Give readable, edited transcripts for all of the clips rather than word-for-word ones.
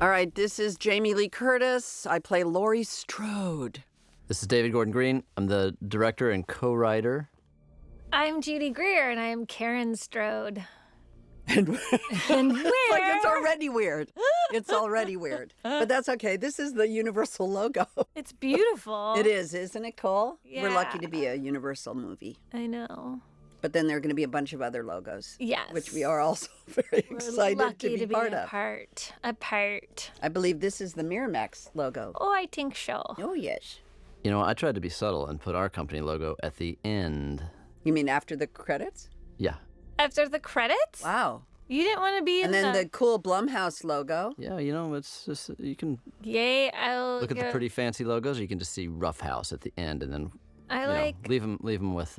All right, this is Jamie Lee Curtis. I play Laurie Strode. This is David Gordon Green. I'm the director and co-writer. I'm Judy Greer, and I am Karen Strode. And And it's like it's where? already weird. It's already weird. But that's okay. This is the Universal logo. It's beautiful. It is, isn't it cool? We're lucky Yeah. to be a Universal movie. I know. But then there are going to be a bunch of other logos. Yes. Which we are also very We're excited lucky to be part a of. part. I believe this is the Miramax logo. Oh, I think so. Oh, yes. You know, I tried to be subtle and put our company logo at the end. You mean after the credits? Yeah. After the credits? Wow. You didn't want to be in And then the cool Blumhouse logo. Yeah, you know, it's just, you can Yay, I'll look at the go- pretty fancy logos, or you can just see Rough House at the end and then I you know, like... leave them with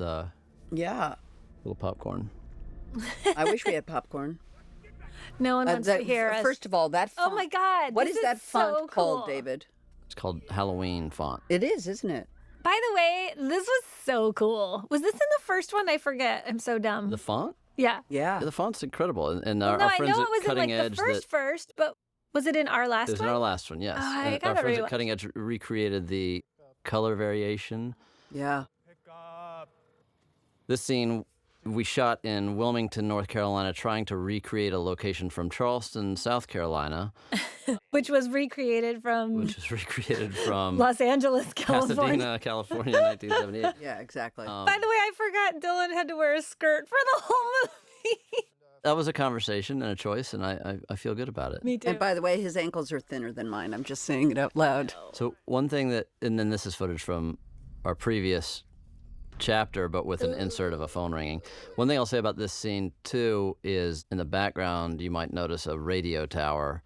Yeah. little popcorn. I wish we had popcorn. No one wants to hear us. First of all, that font. Oh my God. What this is that font so called, cool. David? It's called Halloween font. It is, isn't it? By the way, this was so cool. Was this in the first one? I forget. I'm so dumb. The font? Yeah. Yeah. Yeah, the font's incredible. And Well, our no, I friends know at it was in Cutting like Edge the first, but was it in our last it was one? in our last one, yes. Oh, I And gotta our friends rewatch. at Cutting Edge recreated the color variation. Yeah. This scene we shot in Wilmington, North Carolina, trying to recreate a location from Charleston, South Carolina, Which was recreated from which was recreated from Los Angeles, California. Pasadena, California, 1978. Yeah, exactly. By the way, I forgot Dylan had to wear a skirt for the whole movie. That was a conversation and a choice, and I feel good about it. Me too. And by the way, his ankles are thinner than mine. I'm just saying it out loud. So one thing that, and then this is footage from our previous chapter, but with an insert of a phone ringing. One thing I'll say about this scene, too, is in the background, you might notice a radio tower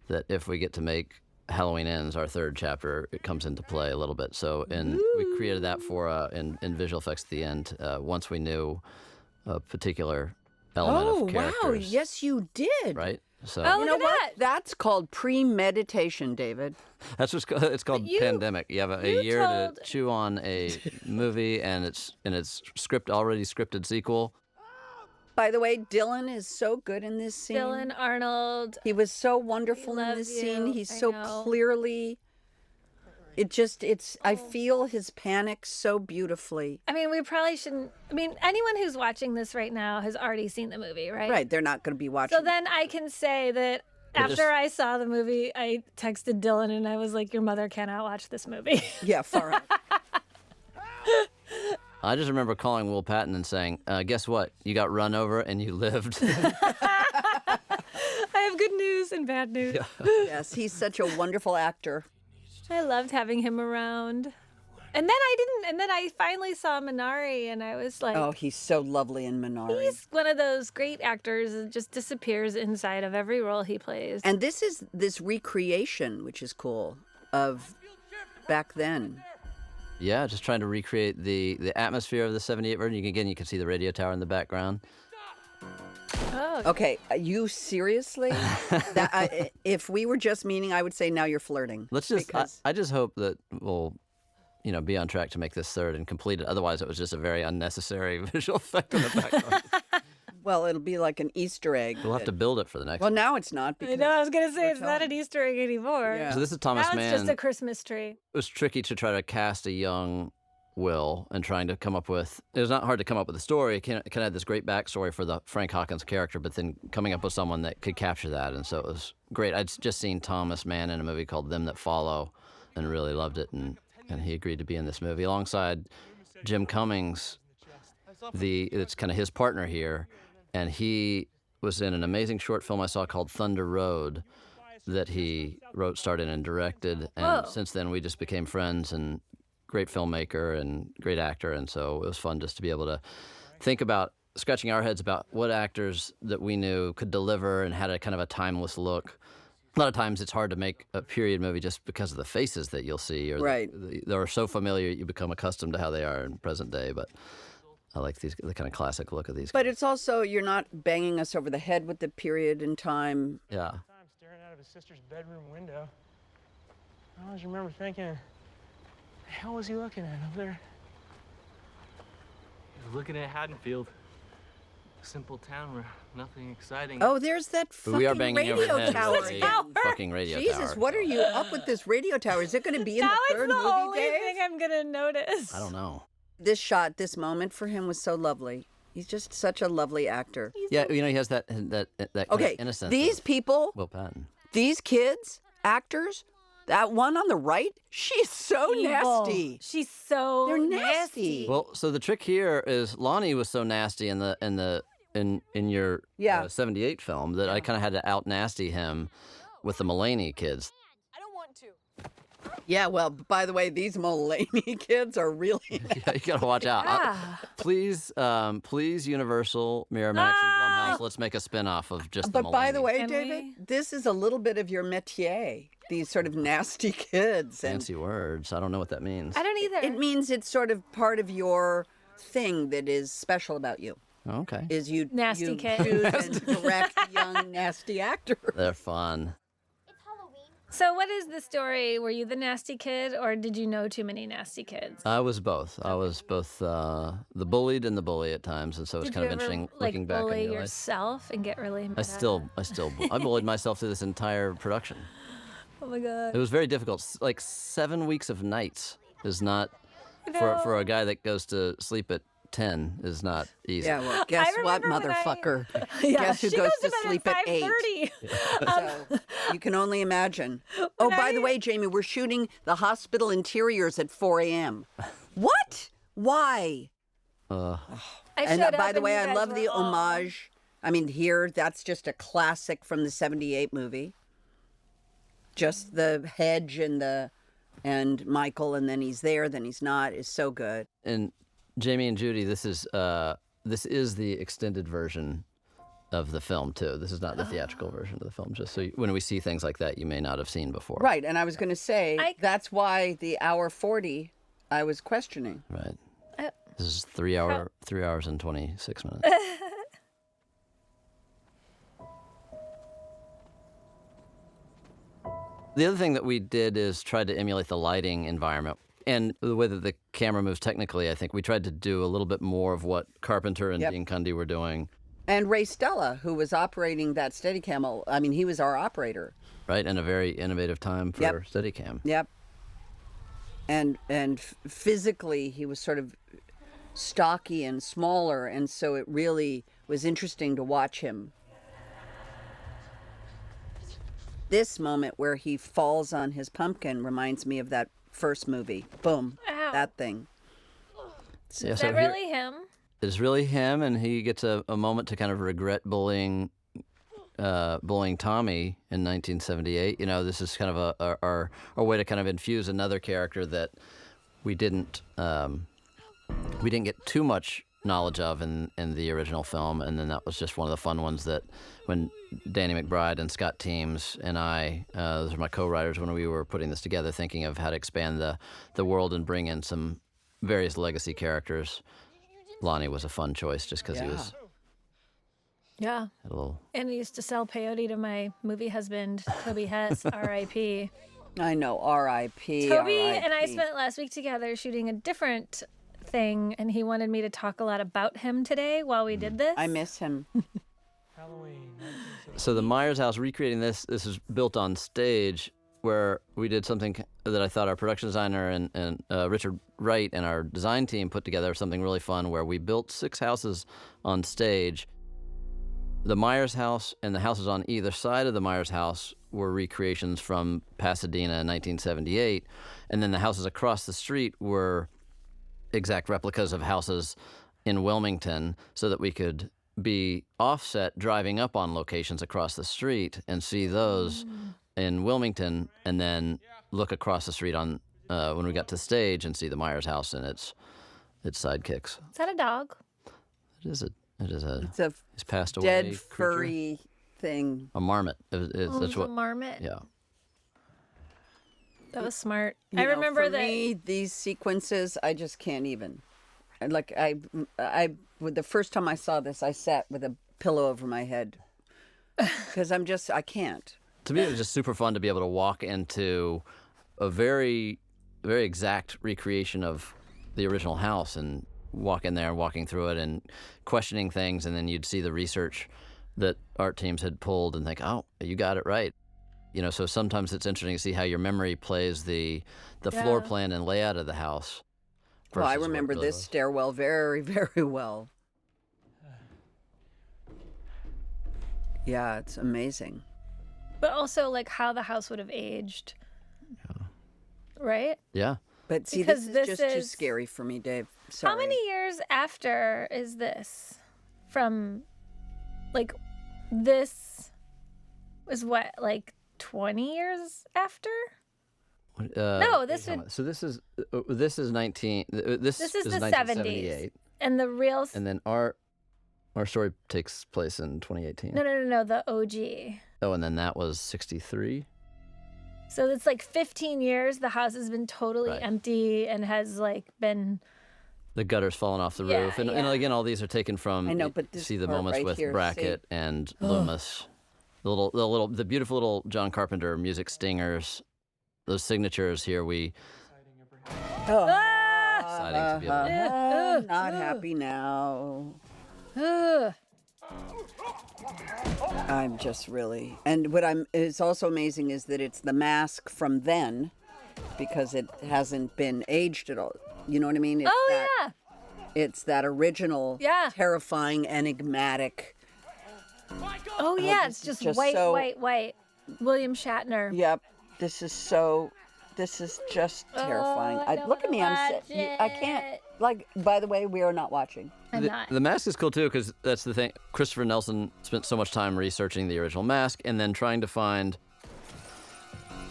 that if we get to make Halloween Ends, our third chapter, it comes into play a little bit. So we created that for in visual effects at the end, once we knew a particular element Oh, of characters. wow. Yes, you did. Right? So Oh, You look know at what? that. That's called premeditation, David. that's what's it's called you- pandemic. You have a you year told- to chew on a movie and its already scripted sequel. By the way, Dylan is so good in this scene. Dylan Arnold. He was so wonderful in love this scene. you. He's I so know. clearly. I feel his panic so beautifully. I mean, we probably shouldn't. I mean, anyone who's watching this right now has already seen the movie, right? Right. They're not going to be watching. So then I can say that after just- I saw the movie, I texted Dylan and I was like, your mother cannot watch this movie. Yeah, far out. I just remember calling Will Patton and saying, guess what? You got run over and you lived. I have good news and bad news. Yes, he's such a wonderful actor. I loved having him around. And then I finally saw Minari and I was like, Oh, he's so lovely in Minari. he's one of those great actors that just disappears inside of every role he plays. And this is this recreation, which is cool, of back then. Yeah, just trying to recreate the atmosphere of the 78 version. You can see the radio tower in the background. Oh, Okay, you seriously? If we were just meaning, I would say now you're flirting. Let's just, Because- I just hope that we'll, be on track to make this third and complete it. Otherwise, it was just a very unnecessary visual effect in the background. well, it'll be like an Easter egg. We'll have to build it for the next Well, one. now it's not I because know, I was going to say it's not an Easter egg anymore. Yeah. So this is Thomas Now it's Mann. just a Christmas tree. It was tricky to try to cast a young Will and trying to come up with. It was not hard to come up with a story. It kind of had this great backstory for the Frank Hawkins character, but then coming up with someone that could capture that, and so it was great. I'd just seen Thomas Mann in a movie called Them That Follow, and really loved it, and he agreed to be in this movie alongside Jim Cummings. It's kind of his partner here, and he was in an amazing short film I saw called Thunder Road that he wrote, starred in, and directed, and Whoa. since then we just became friends, and great filmmaker and great actor, and so it was fun just to be able to think about scratching our heads about what actors that we knew could deliver and had a kind of a timeless look. A lot of times it's hard to make a period movie just because of the faces that you'll see, or Right. they're so familiar you become accustomed to how they are in present day. But I like the kind of classic look of these. But it's also, you're not banging us over the head with the period in time. Yeah. Time staring out of his sister's bedroom window. I always remember thinking, the hell was he looking at up there? He was looking at Haddonfield. simple town where nothing exciting. Oh, there's that But we are fucking banging radio overhead tower with the again. fucking radio Jesus, tower. what are you up with this radio tower? Is it going to be in Now the it's third the movie, only Dave? thing I'm gonna notice. I don't know. This shot, this moment for him was so lovely. He's just such a lovely actor. Yeah, you know, he has that kind Okay, of innocence. these of people, Will Patton. these kids, actors, that one on the right, she's so Evil. nasty. She's so They're nasty. Well, so the trick here is Lonnie was so nasty in your Yeah. 78 film that I kind of had to out nasty him with the Mulaney kids. Yeah, well, by the way, these Mulaney kids are really. Yeah, you gotta watch out. Ah. Please, Universal, Miramax, and Blumhouse, let's make a spin-off of just the But by the Mulaney. way, Can David, we? this is a little bit of your métier. These sort of nasty kids, and Fancy words. I don't know what that means. I don't either. it means it's sort of part of your thing that is special about you. Oh, okay. Is you Nasty you kid. choose and direct young nasty actors. They're fun. So what is the story? Were you the nasty kid, or did you know too many nasty kids? I was both. I was both the bullied and the bully at times, and so it's Did kind you of ever, interesting like, looking back and bully realize yourself and get really mad? I bullied myself through this entire production. Oh my god. It was very difficult. Like 7 weeks of nights is not for a guy that goes to sleep at 10 is not easy. Yeah, well, guess what, remember when I- motherfucker? Yeah, Guess who she goes to bed sleep at at 8? 5:30. So you can only imagine. Oh, by the way, Jamie, we're shooting the hospital interiors at 4 a.m. What? Why? I And showed by up the way, you I guys love were the all- homage. I mean, here, that's just a classic from the 78 movie. Just the hedge and Michael, and then he's there, then he's not, is so good. And Jamie and Judy, this is the extended version of the film too. This is not the theatrical version of the film. Just so when we see things like that, you may not have seen before. Right, and I was going to say, I- that's why the hour 40 I was questioning. Right. Uh, This is 3 hours and 26 minutes. The other thing that we did is tried to emulate the lighting environment. And the way that the camera moves technically, I think we tried to do a little bit more of what Carpenter and Yep. Dean Cundy were doing, And Ray Stella, who was operating that Steadicam, I mean, he was our operator. right? And a very innovative time for Yep. Steadicam. Yep. And physically, he was sort of stocky and smaller, and so it really was interesting to watch him. This moment where he falls on his pumpkin reminds me of that first movie. Boom, Ow. that thing. Yeah, Is so that here- really him? It's really him, and he gets a moment to kind of regret bullying Tommy in 1978. You know, this is kind of our way to kind of infuse another character that we didn't get too much knowledge of in the original film, and then that was just one of the fun ones that when Danny McBride and Scott Teems and I, those are my co-writers, when we were putting this together, thinking of how to expand the world and bring in some various legacy characters. Lonnie was a fun choice just because he was Yeah. a little. And I used to sell peyote to my movie husband, Toby Hess, R.I.P. I know, R.I.P. Toby and I R.I.P.. spent last week together shooting a different thing, and he wanted me to talk a lot about him today while we did this. I miss him. Halloween. So the Myers house, recreating this is built on stage, where we did something that I thought our production designer and Richard Wright and our design team put together something really fun, where we built 6 houses on stage. The Myers house and the houses on either side of the Myers house were recreations from Pasadena in 1978, and then the houses across the street were exact replicas of houses in Wilmington, so that we could be offset driving up on locations across the street and see those in Wilmington, and then look across the street on when we got to stage and see the Myers house and its sidekicks. Is that a dog? It is a It's a he's passed away dead creature. furry thing. A marmot. Oh, That's it's a what. marmot. Yeah. That was smart. You I know, remember for that. me, these sequences, I just can't even. Like the first time I saw this, I sat with a pillow over my head because I can't. To me, it was just super fun to be able to walk into a very, very exact recreation of the original house and walking there, walking through it, and questioning things, and then you'd see the research that art teams had pulled and think, oh, you got it right. So sometimes it's interesting to see how your memory plays the floor plan and layout of the house. Well, I versus what remember really this was. stairwell very, very well. Yeah, it's amazing. But also like how the house would have aged. Right? Yeah. But see, Because this is this just too is- scary for me, Dave. Sorry. How many years after is this? From, like, this was what, like 20 years after? No, this would. So this is 19. This This is is the 1978, 70s. And the real. and then our story takes place in 2018. No, the OG. Oh, and then that was 63. So it's like 15 years. The house has been totally Right. empty and has like been. The gutter's fallen off the Yeah, roof, and yeah. again, all these are taken from. I know, you but this see the part moments right with here, Brackett and Loomis, the beautiful little John Carpenter music stingers, those signatures here. We Oh. exciting to be able to. Not happy now. Ugh. I'm just really, and what is also amazing is that it's the mask from then, because it hasn't been aged at all. You know what I mean? It's Oh that, yeah. It's that original, Yeah. terrifying, enigmatic. Oh yeah. It's this is just, just white, so- white. William Shatner. Yep, this is just terrifying. I don't Look at me, wanna I watch can't. it. Like, by the way, we are not watching. I'm not. The mask is cool too, because that's the thing. Christopher Nelson spent so much time researching the original mask and then trying to find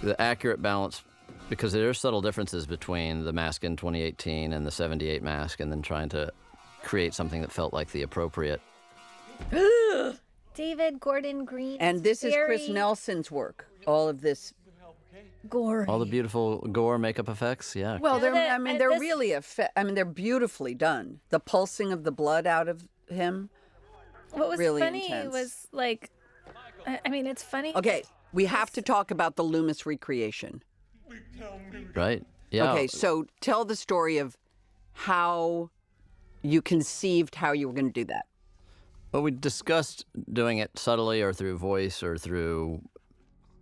the accurate balance, because there are subtle differences between the mask in 2018 and the 78 mask, and then trying to create something that felt like the appropriate. David Gordon Green. And this is Chris very Nelson's work. All of this. gory. All the beautiful gore makeup effects, yeah. Well, they're. that- I mean, I- they're this- really they're beautifully done. The pulsing of the blood out of him. What was really funny intense. was like, I mean, it's funny. Okay, we have to talk about the Loomis recreation. Right. Yeah. Okay, so tell the story of how you conceived how you were going to do that. Well, we discussed doing it subtly or through voice or through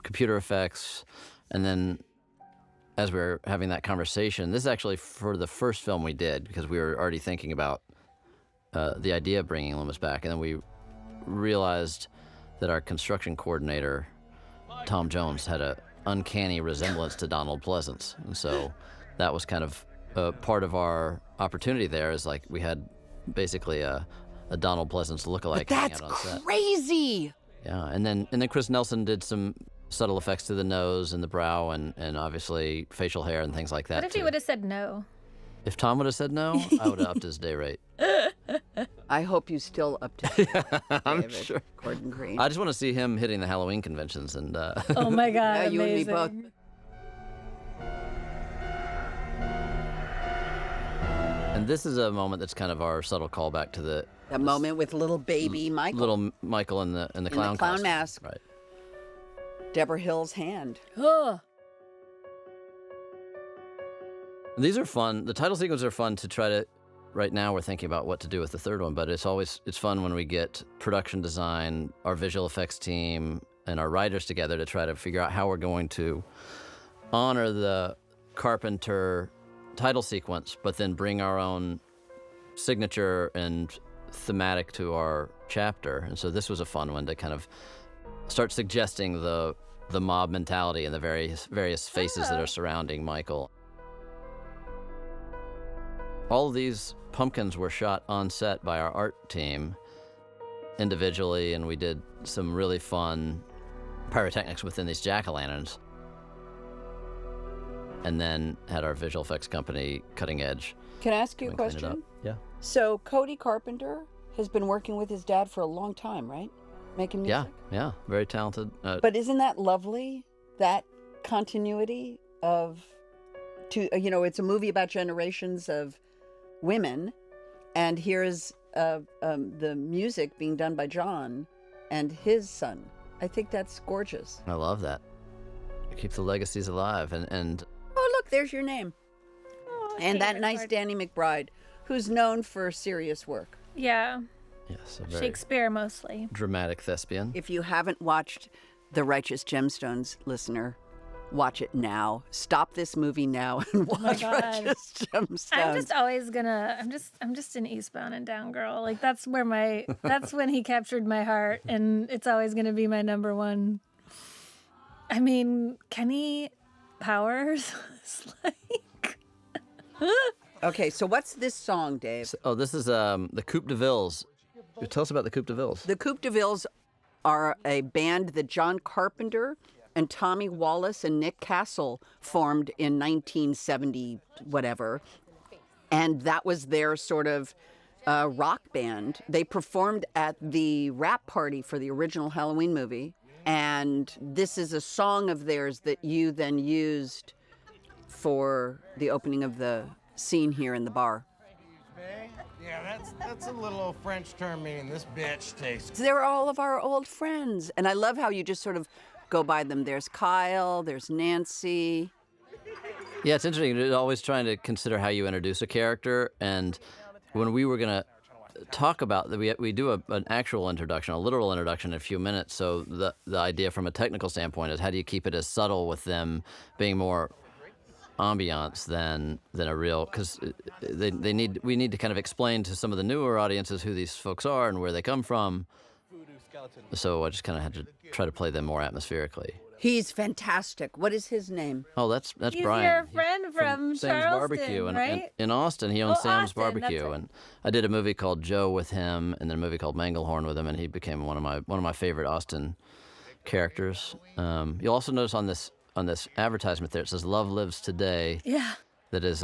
computer effects. And then as we were having that conversation, this is actually for the first film we did, because we were already thinking about the idea of bringing Loomis back. And then we realized that our construction coordinator, Tom Jones, had a uncanny resemblance to Donald Pleasance. And so that was kind of part of our opportunity there, is like we had basically a Donald Pleasance lookalike hanging That's out on set. crazy. Yeah, and then Chris Nelson did some subtle effects to the nose and the brow and obviously facial hair and things like that. What if he too. would have said no? If Tom would have said no, I would have upped his day rate. I hope you still up to I'm David sure. Gordon Green. I just want to see him hitting the Halloween conventions and Oh my god, Yeah, you and me amazing. both. and this is a moment that's kind of our subtle callback to the That moment with little baby Michael, little Michael in the clown clown costume. mask. Right. Deborah Hill's hand. Ugh. These are fun. The title sequences are fun to try to. Right now, we're thinking about what to do with the third one, but it's fun when we get production design, our visual effects team, and our writers together to try to figure out how we're going to honor the Carpenter title sequence, but then bring our own signature and thematic to our chapter. And so this was a fun one to kind of start suggesting the mob mentality and the various faces that are surrounding Michael. All of these pumpkins were shot on set by our art team individually, and we did some really fun pyrotechnics within these jack-o'-lanterns. And then had our visual effects company, Cutting Edge, Can I ask you a come and clean it up. question? Yeah. So Cody Carpenter has been working with his dad for a long time, right? Making music. Yeah, very talented. But isn't that lovely? That continuity of, it's a movie about generations of women, and here's the music being done by John and his son. I think that's gorgeous. I love that. Keep the legacies alive, and Oh, look, there's your name. Oh, And that favorite nice part. Danny McBride, who's known for serious work. Yeah, Yes, a very Shakespeare mostly. dramatic thespian. If you haven't watched The Righteous Gemstones, listener, watch it now. Stop this movie now and watch God. Righteous Gemstones. I'm just always gonna. I'm just an Eastbound and Down girl. Like that's when he captured my heart, and it's always gonna be my number one. I mean, Kenny Powers is like. Okay, so what's this song, Dave? Oh, this is the Coupe de Villes. Tell us about the Coupe de Villes. The Coupe de Villes are a band that John Carpenter and Tommy Wallace and Nick Castle formed in 1970, whatever. And that was their sort of rock band. They performed at the wrap party for the original Halloween movie. And this is a song of theirs that you then used for the opening of the scene here in the bar. Yeah, that's a little old French term meaning this bitch tastes. They're all of our old friends. And I love how you just sort of go by them. There's Kyle, there's Nancy. Yeah, it's interesting. You're always trying to consider how you introduce a character. And when we were going to talk about that, we do an actual introduction, a literal introduction in a few minutes. So the idea from a technical standpoint is how do you keep it as subtle with them being more ambiance than a real, because we need to kind of explain to some of the newer audiences who these folks are and where they come from. So I just kind of had to try to play them more atmospherically. He's fantastic. What is his name? Oh, that's He's Brian. your friend from Sam's Charleston, Barbecue, and right? in Austin, he owns Oh, Sam's Austin, that's Barbecue, right. and I did a movie called Joe with him, and then a movie called Manglehorn with him, and he became one of my favorite Austin characters. You'll also notice on this advertisement there it says "Love Lives Today." Yeah. That is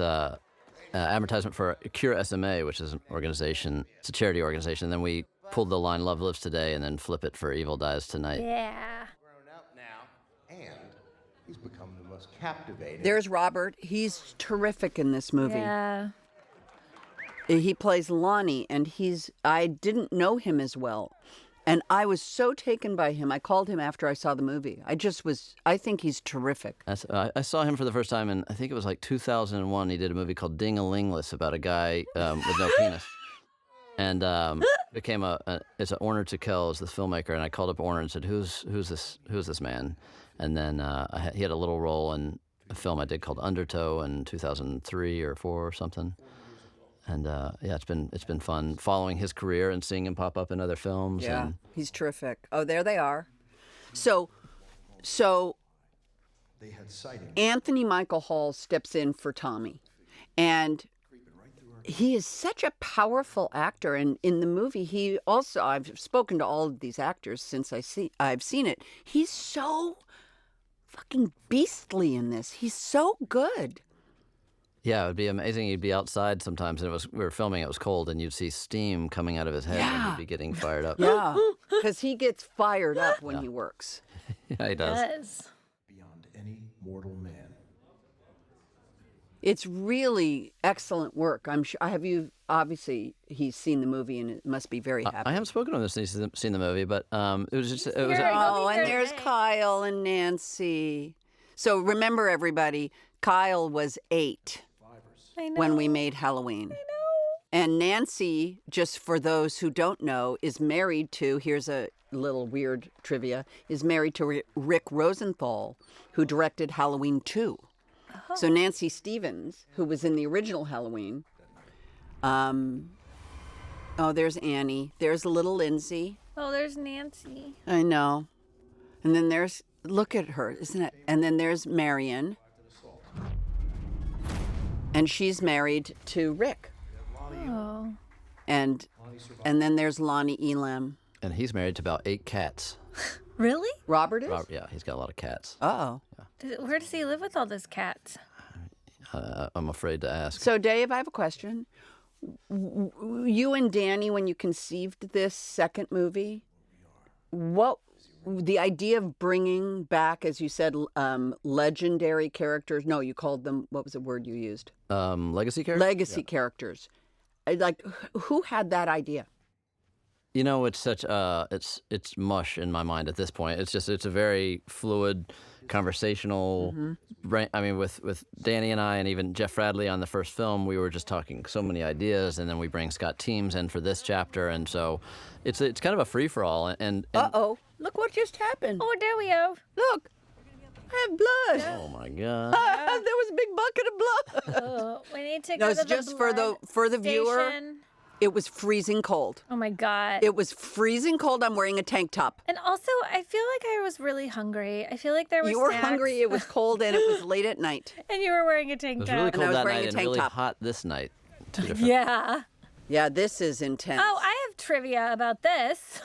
advertisement for Cure SMA, which is an organization. It's a charity organization. And then we pulled the line "Love Lives Today" and then flip it for "Evil Dies Tonight." Yeah. Grown up now, and he's become the most captivating. There's Robert. He's terrific in this movie. Yeah. He plays Lonnie, and I didn't know him as well. And I was so taken by him. I called him after I saw the movie. I think he's terrific. I saw him for the first time in, I think it was like 2001. He did a movie called Ding-a-Lingless about a guy with no penis. And became it's an Orner Tickell is the filmmaker, and I called up Orner and said, "Who's this man?" And then he had a little role in a film I did called Undertow in 2003 or 4 or something. And yeah, it's been fun following his career and seeing him pop up in other films. Yeah, And he's terrific. Oh, there they are. So They had sightings. Anthony Michael Hall steps in for Tommy, and he is such a powerful actor. And in the movie, he also, I've spoken to all of these actors since I've seen it. He's so fucking beastly in this. He's so good. yeah, it would be amazing. You'd be outside sometimes, and we were filming. It was cold, and you'd see steam coming out of his head, and Yeah. he'd be getting fired up. Yeah, because he gets fired up when he works. Yeah, he does. Does. Beyond any mortal man. It's really excellent work. I'm sure. Obviously, he's seen the movie and it must be very happy. I haven't spoken to him since he's seen the movie, but it was just it was. Here, Oh, I'll be and here there's today. Kyle and Nancy. So remember, everybody, Kyle was 8 I know. when we made Halloween. And Nancy, just for those who don't know, is married to, here's a little weird trivia, is married to Rick Rosenthal, who directed Halloween 2. So Nancy Stevens, who was in the original Halloween. There's Annie. There's little Lindsay. Oh, there's Nancy. I know. And then there's, look at her, isn't it? And then there's Marion. And she's married to Rick. Oh. And then there's Lonnie Elam. And he's married to about 8 cats. Really? Robert is? Yeah, he's got a lot of cats. Uh-oh. Where does he live with all those cats? I'm afraid to ask. So, Dave, I have a question. You and Danny, when you conceived this second movie, what the idea of bringing back, as you said, legendary characters? No, you called them. What was the word you used? Legacy character? Legacy characters. Like, who had that idea? You know, it's such it's mush in my mind at this point. It's a very fluid conversational. I mean, with Danny and I, and even Jeff Radley on the first film, we were just talking so many ideas, and then we bring Scott Teems in for this chapter, and so it's kind of a free for all. And Uh-oh. Look what just happened. Oh, there we go. Look. I have blood. oh my God. There was a big bucket of blood. Oh, we need to No, go it's to the just for the blood viewer. station. It was freezing cold. Oh my God. It was freezing cold. I'm wearing a tank top. And also, I feel like I was really hungry. I feel like there was You were snacks, hungry. It was cold, and it was late at night. and you were wearing a tank It was top. really And I cold was that wearing night a and tank really top. hot this night. Two different. Yeah. Yeah, this is intense. Oh, I have trivia about this.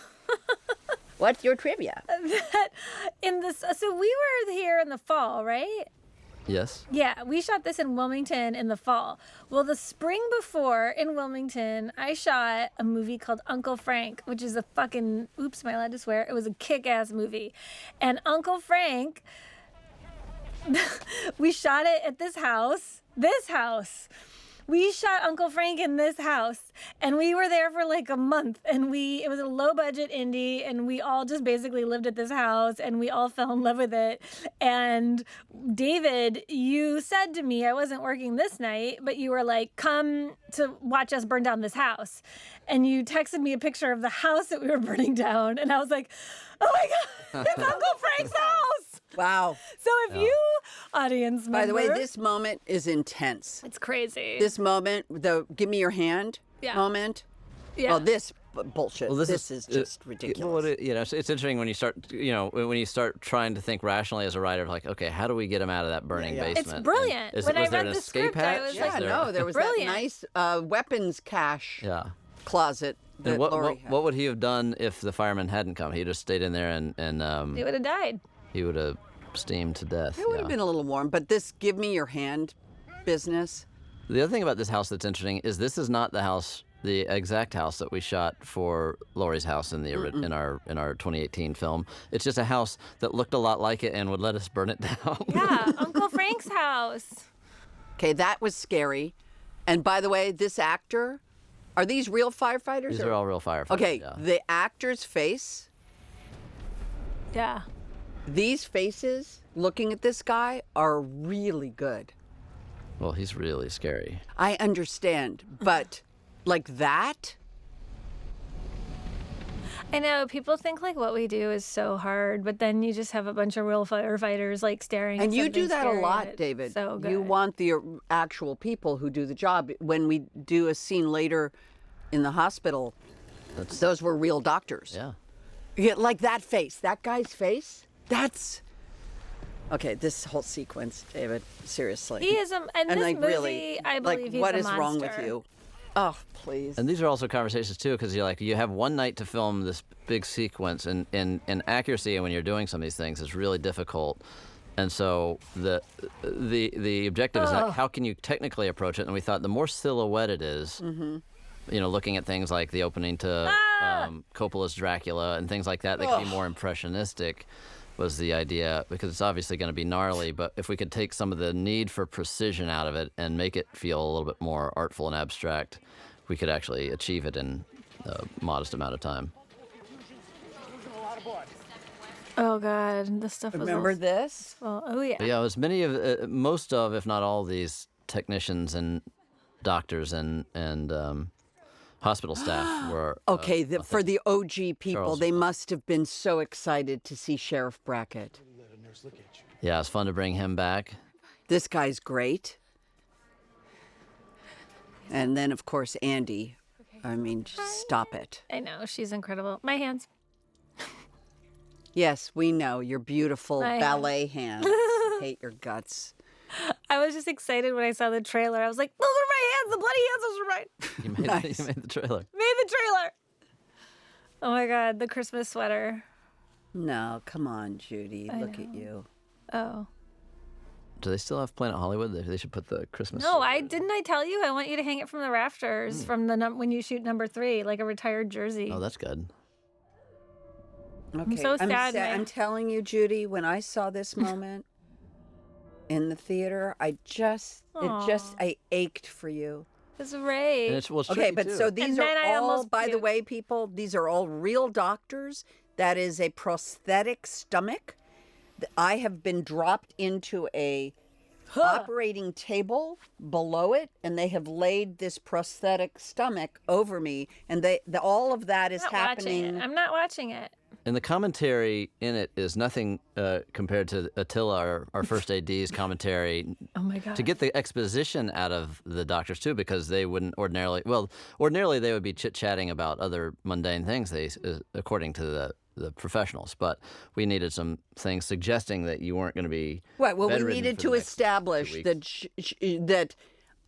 What's your trivia? That in this, so we were here in the fall, right? Yes. Yeah, we shot this in Wilmington in the fall. Well, the spring before in Wilmington, I shot a movie called Uncle Frank, which is a fucking, oops, am I allowed to swear? It was a kick-ass movie. And Uncle Frank, we shot it at this house. We shot Uncle Frank in this house, and we were there for like a month, and it was a low budget indie, and we all just basically lived at this house, and we all fell in love with it. And David, you said to me, I wasn't working this night, but you were like, come to watch us burn down this house. And you texted me a picture of the house that we were burning down, and I was like, oh my God, it's Uncle Frank's house. Wow. So if you, audience By the way, member- this moment is intense. it's crazy. This moment, the give me your hand Yeah. moment. yeah. Well, this bullshit. Well, this is just ridiculous. Well, it's interesting when you start, when you start trying to think rationally as a writer, like, okay, how do we get him out of that burning Yeah, yeah. basement? It's brilliant. And When I was there read an the escape script, I hatch? was yeah, like, no, there was Brilliant. that nice weapons cache Yeah. closet that And what, Lori what, had. what would he have done if the firemen hadn't come? He'd just stayed in there and He would have died. he would have steamed to death. It would yeah. have been a little warm, but this give me your hand business. The other thing about this house that's interesting is this is not the house, the exact house that we shot for Laurie's house in the in our 2018 film. It's just a house that looked a lot like it and would let us burn it down. Yeah, Uncle Frank's house. Okay, that was scary. And by the way, this actor, are these real firefighters? These or- are all real firefighters. Okay, Yeah. the actor's face, Yeah. these faces looking at this guy are really good. Well, he's really scary. I understand, but like that? I know people think like what we do is so hard, but then you just have a bunch of real firefighters like staring. And at you do something that a scary, lot, and it's David. So good. You want the actual people who do the job. When we do a scene later in the hospital, those were real doctors. Yeah. Yeah, like that face, that guy's face. That's okay. This whole sequence, David. Seriously. He is and this like movie, really, I believe like, he's what a is wrong with monster. you? Oh, please. And these are also conversations too, because you're like, you have one night to film this big sequence, and accuracy when you're doing some of these things is really difficult. And so the objective is like, how can you technically approach it? And we thought the more silhouette it is, looking at things like the opening to Coppola's Dracula and things like that could be more impressionistic, was the idea, because it's obviously going to be gnarly, but if we could take some of the need for precision out of it and make it feel a little bit more artful and abstract, we could actually achieve it in a modest amount of time. Oh God, this stuff was Remember all- this? Well, oh yeah. But yeah, as many of, most of, if not all, these technicians and doctors and hospital staff were Okay, for the OG people, Charles. they must have been so excited to see Sheriff Brackett. yeah, it's fun to bring him back. This guy's great. And then, of course, Andy. I mean, just stop it. I know she's incredible. My hands. Yes, we know your beautiful I- ballet hands. Hate your guts. I was just excited when I saw the trailer. I was like, those are my hands. The bloody hands. Those are mine. You made, Nice. you made the trailer. Made the trailer. Oh my God, the Christmas sweater. No, come on, Judy. Look at know. you. Oh. Do they still have Planet Hollywood? They should put the Christmas. No, didn't I tell you? I want you to hang it from the rafters from the when you shoot number 3, like a retired jersey. Oh, that's good. Okay. so sad, man. I'm telling you, Judy, when I saw this moment in the theater, I ached for you. It's Ray. And it's Okay, tricky, but too. so these then I are all, almost by the puked. way, people, these are all real doctors. That is a prosthetic stomach. I have been dropped into a operating table below it, and they have laid this prosthetic stomach over me, and all of that is I'm not happening. watching it. I'm not watching it. And the commentary in it is nothing compared to Attila, our first AD's commentary. Oh my god. To get the exposition out of the doctors too, because they wouldn't ordinarily they would be chit-chatting about other mundane things, according to the professionals. But we needed some things suggesting that you weren't going to be Right. Well, we bedridden needed for to the next 2 establish weeks. that that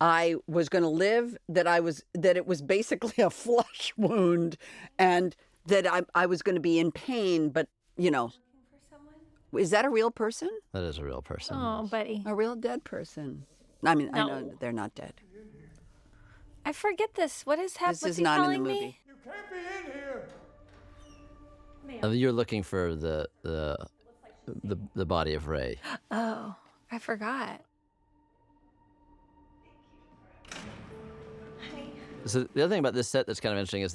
I was going to live, that it was basically a flesh wound, and that I was going to be in pain. But is that a real person? That is a real person. Oh, buddy. A real dead person? I mean, I No. know they're not dead. I forget this. What is happening? This What's is he not in the telling movie. me? You can't be in here. You're looking for the body of Ray. Oh, I forgot. So the other thing about this set that's kind of interesting is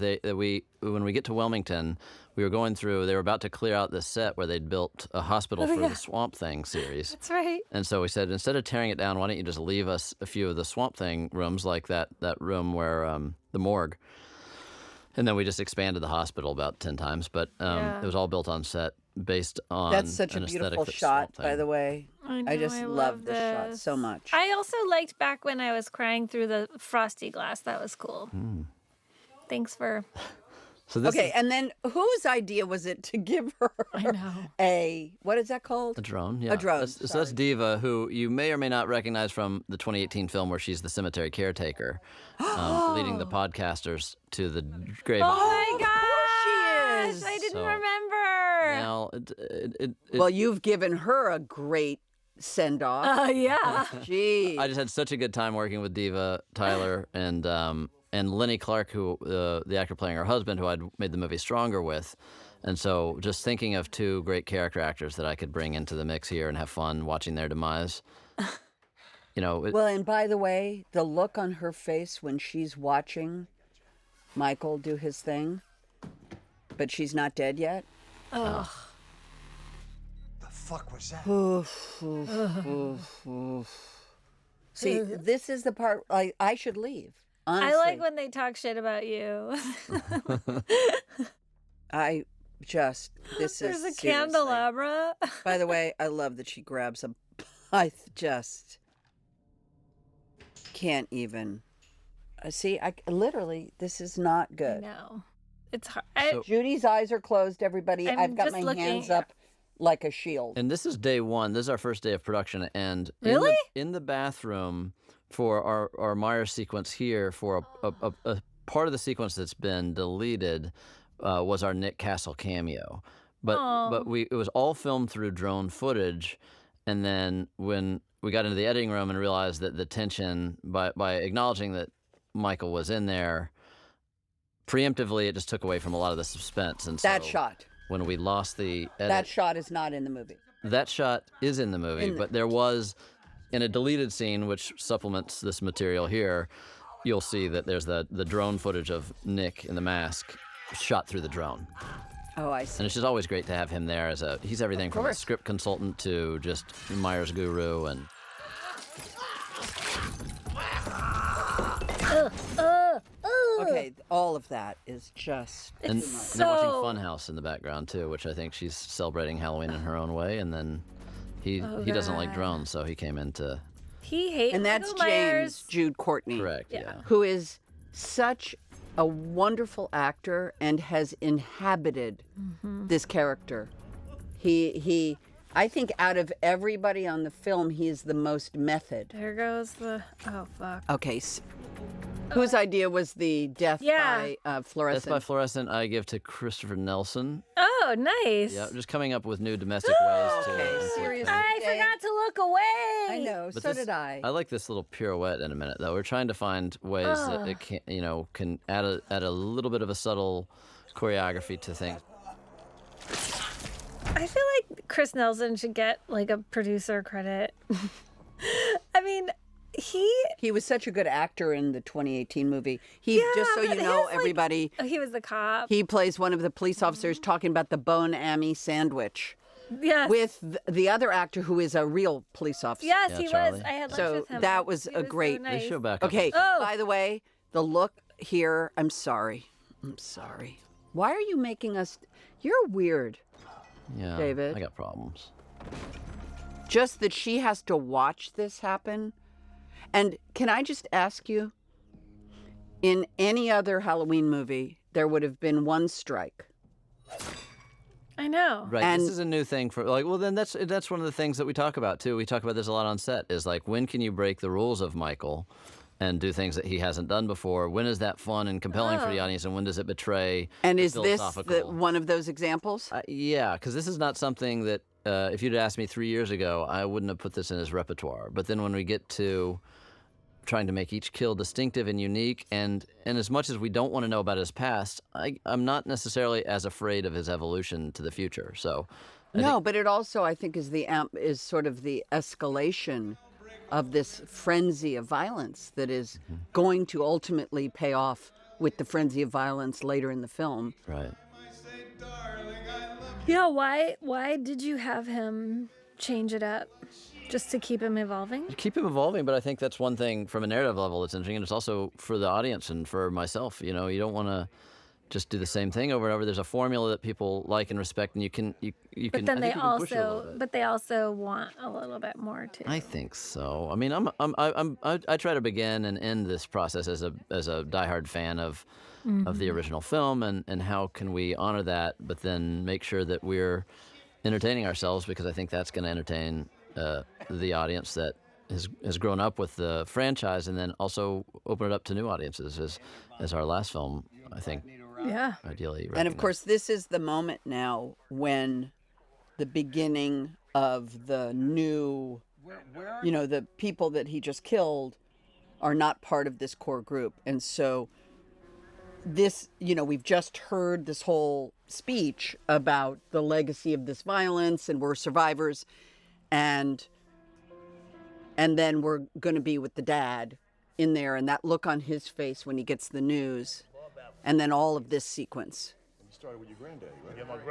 when we get to Wilmington, we were going through. They were about to clear out this set where they'd built a hospital for the Swamp Thing series. That's right. And so we said, instead of tearing it down, why don't you just leave us a few of the Swamp Thing rooms, like that room where the morgue. And then we just expanded the hospital about 10 times, but it was all built on set based on That's such a an aesthetic beautiful that shot, Swamp by Thing. the way. I just know, I love this shot this. so much. I also liked back when I was crying through the frosty glass. That was cool. Thanks for. So this Okay, is and then whose idea was it to give her know. what is that called? a drone. Yeah. drone, So that's Diva, who you may or may not recognize from the 2018 film where she's the cemetery caretaker, leading the podcasters to the grave. Oh my of course she gosh! is. I didn't So, remember. Now, Well, you've given her a great send off. Yeah. Gee. I just had such a good time working with Diva, Tyler, and Lenny Clark, who the actor playing her husband, who I'd made the movie Stronger with. And so just thinking of 2 great character actors that I could bring into the mix here and have fun watching their demise. Well, and by the way, the look on her face when she's watching Michael do his thing, but she's not dead yet. Ugh. The fuck was that? See, this is the part I should leave. Honestly, I like when they talk shit about you. this There's is a seriously- candelabra. By the way, I love that she grabs a. I just can't even. See, I literally, this is not good. No, it's hard. So- Judy's eyes are closed. Everybody, I'm I've got just my looking- hands up like a shield. And this is day 1. This is our first day of production. And Really? in the bathroom for our Myers sequence here, for a part of the sequence that's been deleted, was our Nick Castle cameo. But it was all filmed through drone footage. And then when we got into the editing room and realized that the tension, by acknowledging that Michael was in there, preemptively it just took away from a lot of the suspense. And so That shot. when we lost the edit, That shot is not in the movie. that shot is in the movie, but there was, in a deleted scene, which supplements this material here, you'll see that there's the drone footage of Nick in the mask shot through the drone. Oh, I see. And it's just always great to have him there he's everything from a course. script consultant to just Myers guru. And Okay, all of that is just. and It's then watching so- Funhouse in the background too, which I think she's celebrating Halloween in her own way. And then he doesn't like God. drones, so he came in to He hates And that's Michael James Myers. Jude Courtney, correct. Yeah. who is such a wonderful actor and has inhabited this character. He I think out of everybody on the film, he is the most method. There goes the. Oh fuck. Okay, whose idea was the death Yeah. by Death fluorescent? by Fluorescent, I give to Christopher Nelson. Oh, nice. Yeah, just coming up with new domestic ways to. Okay, inflict seriously. pain. I forgot to look away. I know, But so this- did I. I like this little pirouette in a minute, though. We're trying to find ways that it can add a little bit of a subtle choreography to things. I feel like Chris Nelson should get like a producer credit. I mean, He was such a good actor in the 2018 movie. He just so but you his, know, like- everybody, he was the cop. he plays one of the police officers talking about the bone Ammy sandwich. Yes. with the other actor who is a real police officer. Yes, Yeah, he Charlie. was. I had lunch So with him. that was He a great- So They nice. show back up. Okay, Oh. by the way, the look here, I'm sorry. Why are you making us... You're weird. Yeah, David. I got problems. Just that she has to watch this happen. And can I just ask you, in any other Halloween movie, there would have been one strike. I know. Right. And- this is a new thing for like. Well, then that's one of the things that we talk about too. We talk about this a lot on set. Is like, when can you break the rules of Michael, and do things that he hasn't done before? When is that fun and compelling for the audience, and when does it betray? And the is this philosophical? one of those examples? Yeah, because this is not something that if you'd asked me 3 years ago, I wouldn't have put this in his repertoire. But then when we get to trying to make each kill distinctive and unique, and as much as we don't want to know about his past, I'm not necessarily as afraid of his evolution to the future. So No, but it also, I think, is sort of the escalation of this frenzy of violence that is going to ultimately pay off with the frenzy of violence later in the film. right. Yeah, why did you have him change it up? Just to keep him evolving? Keep him evolving, but I think that's one thing from a narrative level that's interesting, and it's also for the audience and for myself. You know, you don't want to just do the same thing over and over. There's a formula that people like and respect, and you can. But then I they think you can push it a little also bit. but they also want a little bit more too. I think so. I mean, I try to begin and end this process as a diehard fan of the original film, and how can we honor that, but then make sure that we're entertaining ourselves, because I think that's going to entertain the audience that has grown up with the franchise, and then also open it up to new audiences, as our last film, I think, Yeah. ideally. And of recognized. course, this is the moment now when the beginning of the new, the people that he just killed are not part of this core group. And so this, we've just heard this whole speech about the legacy of this violence, and we're survivors. And then we're going to be with the dad in there, and that look on his face when he gets the news, and then all of this sequence.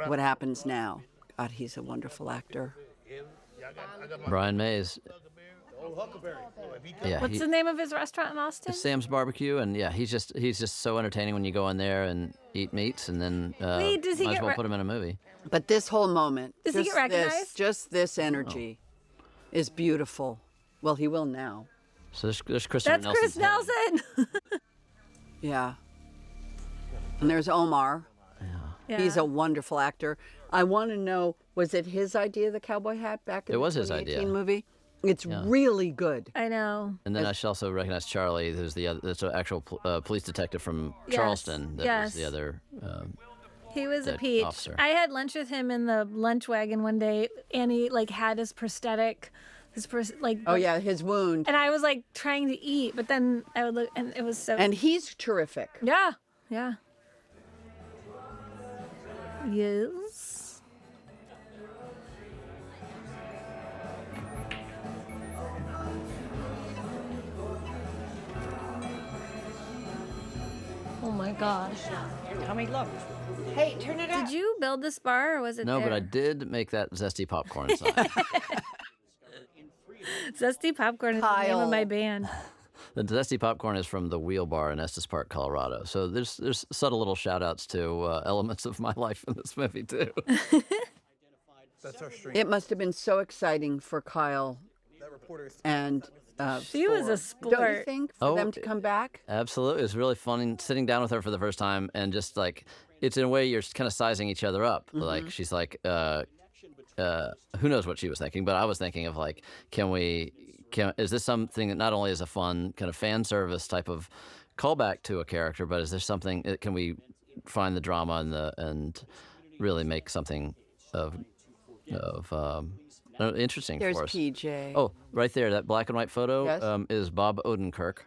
What happens now? God, he's a wonderful actor. Brian Mays. Yeah, What's the name of his restaurant in Austin? Sam's Barbecue, and yeah, he's just so entertaining when you go in there and eat meats, and then Wait, does he might as get well re- put him in a movie. But this whole moment, Does he get recognized? Just this energy is beautiful. Well, he will now. So there's Christopher That's Chris Nelson's head. Nelson. Yeah. And there's Omar. Yeah. He's a wonderful actor. I want to know, was it his idea, the cowboy hat, back in It the was his 2018 idea. movie? It's really good. I know. And then I should also recognize Charlie, who's that's an actual police detective from Yes, Charleston. That yes. was the other. He was a Dead peach. officer. I had lunch with him in the lunch wagon one day, and he had his prosthetic, Oh, yeah, his wound. And I was trying to eat, but then I would look, and it was so. And he's terrific. Yeah, yeah. Yes. Oh my gosh. Tommy, look. Hey, turn it up. Did you build this bar, or was it No, there? but I did make that zesty popcorn sign. Zesty Popcorn is the name of my Kyle. band. The Zesty Popcorn is from the Wheel Bar in Estes Park, Colorado. So there's subtle little shout outs to elements of my life in this movie too. That's our stream. It must have been so exciting for Kyle and She was a Don't you sport. think, for Oh, them to come back? Absolutely. It was really fun sitting down with her for the first time, and just it's in a way you're kind of sizing each other up. Like, she's like, who knows what she was thinking, but I was thinking of is this something that not only is a fun kind of fan service type of callback to a character, but is there something, can we find the drama and really make something of interesting There's for us? PJ. Oh, right there, that black and white photo Yes. is Bob Odenkirk.